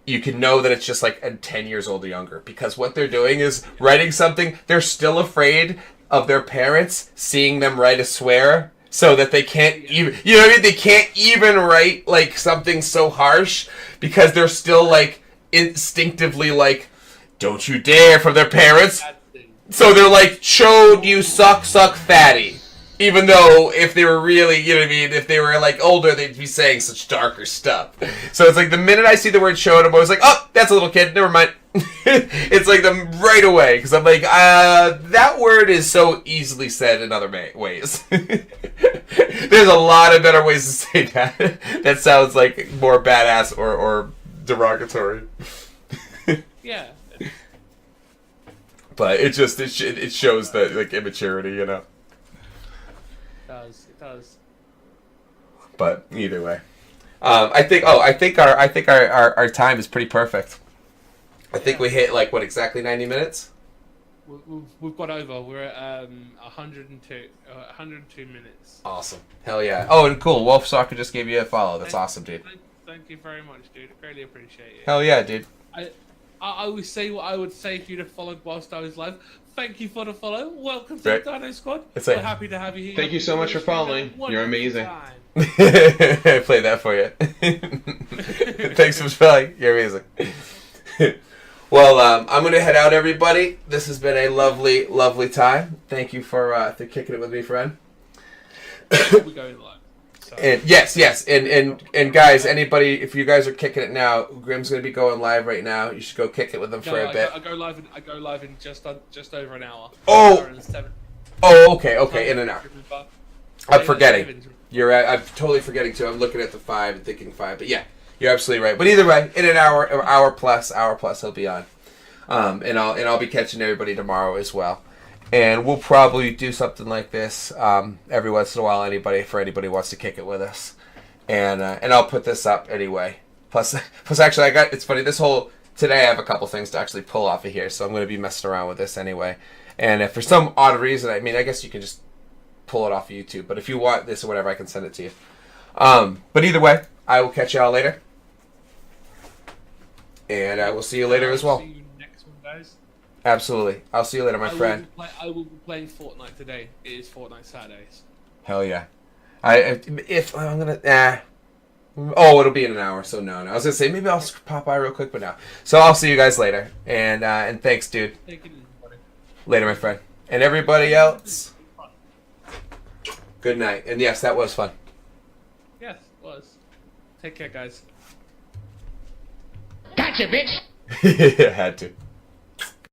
you can know that it's just like 10 years old or younger, because what they're doing is writing something. They're still afraid of their parents seeing them write a swear, so that they can't even, you know what I mean? They can't even write like something so harsh, because they're still like instinctively like, don't you dare, from their parents. So they're like, chode, you suck fatty. Even though if they were really, you know what I mean, if they were like older, they'd be saying such darker stuff. So it's like the minute I see the word chode, I'm always like, oh, that's a little kid, never mind. It's like them right away, because I'm like, that word is so easily said in other ways. There's a lot of better ways to say that. That sounds like more badass or derogatory. Yeah. But it just it shows that like immaturity, you know. It does. But either way, I think our time is pretty perfect. I think we hit like what, exactly 90 minutes. We've got over. We're at 102 minutes. Awesome. Hell yeah. Oh, and cool. Wolf Soccer just gave you a follow. That's awesome, dude. Thank you very much, dude. Greatly appreciate it. Hell yeah, dude. I always say what I would say if you'd have followed whilst I was live. Thank you for the follow. Welcome to the Dino Squad. We're happy to have you here. Thank you so much for following. You're amazing. I played that for you. Thanks for spelling. You're amazing. Well, I'm going to head out, everybody. This has been a lovely, lovely time. Thank you for kicking it with me, friend. We're going live. So. And yes, and guys, anybody, if you guys are kicking it now, Grim's going to be going live right now. You should go kick it with him for a bit. I go live in just over an hour. Oh, okay, in an hour. I'm forgetting. You're right. I'm totally forgetting too. I'm looking at the 5 and thinking 5, but yeah, you're absolutely right. But either way, in an hour plus, he'll be on. And I'll be catching everybody tomorrow as well. And we'll probably do something like this every once in a while. Anybody who wants to kick it with us, and I'll put this up anyway. Plus, actually, it's funny. Today I have a couple things to actually pull off of here, so I'm going to be messing around with this anyway. And if for some odd reason, I mean, I guess you can just pull it off of YouTube. But if you want this or whatever, I can send it to you. But either way, I will catch y'all later, and I will see you later as well. See you next one, guys. Absolutely. I'll see you later, my friend. I will be playing Fortnite today. It is Fortnite Saturdays. Hell yeah. It'll be in an hour, so no. I was gonna say maybe I'll pop by real quick, but no. So I'll see you guys later, and thanks, dude. Take it easy, buddy. Later, my friend, and everybody else. Good night, and yes, that was fun. Yes, it was. Take care, guys. Gotcha, bitch. I had to.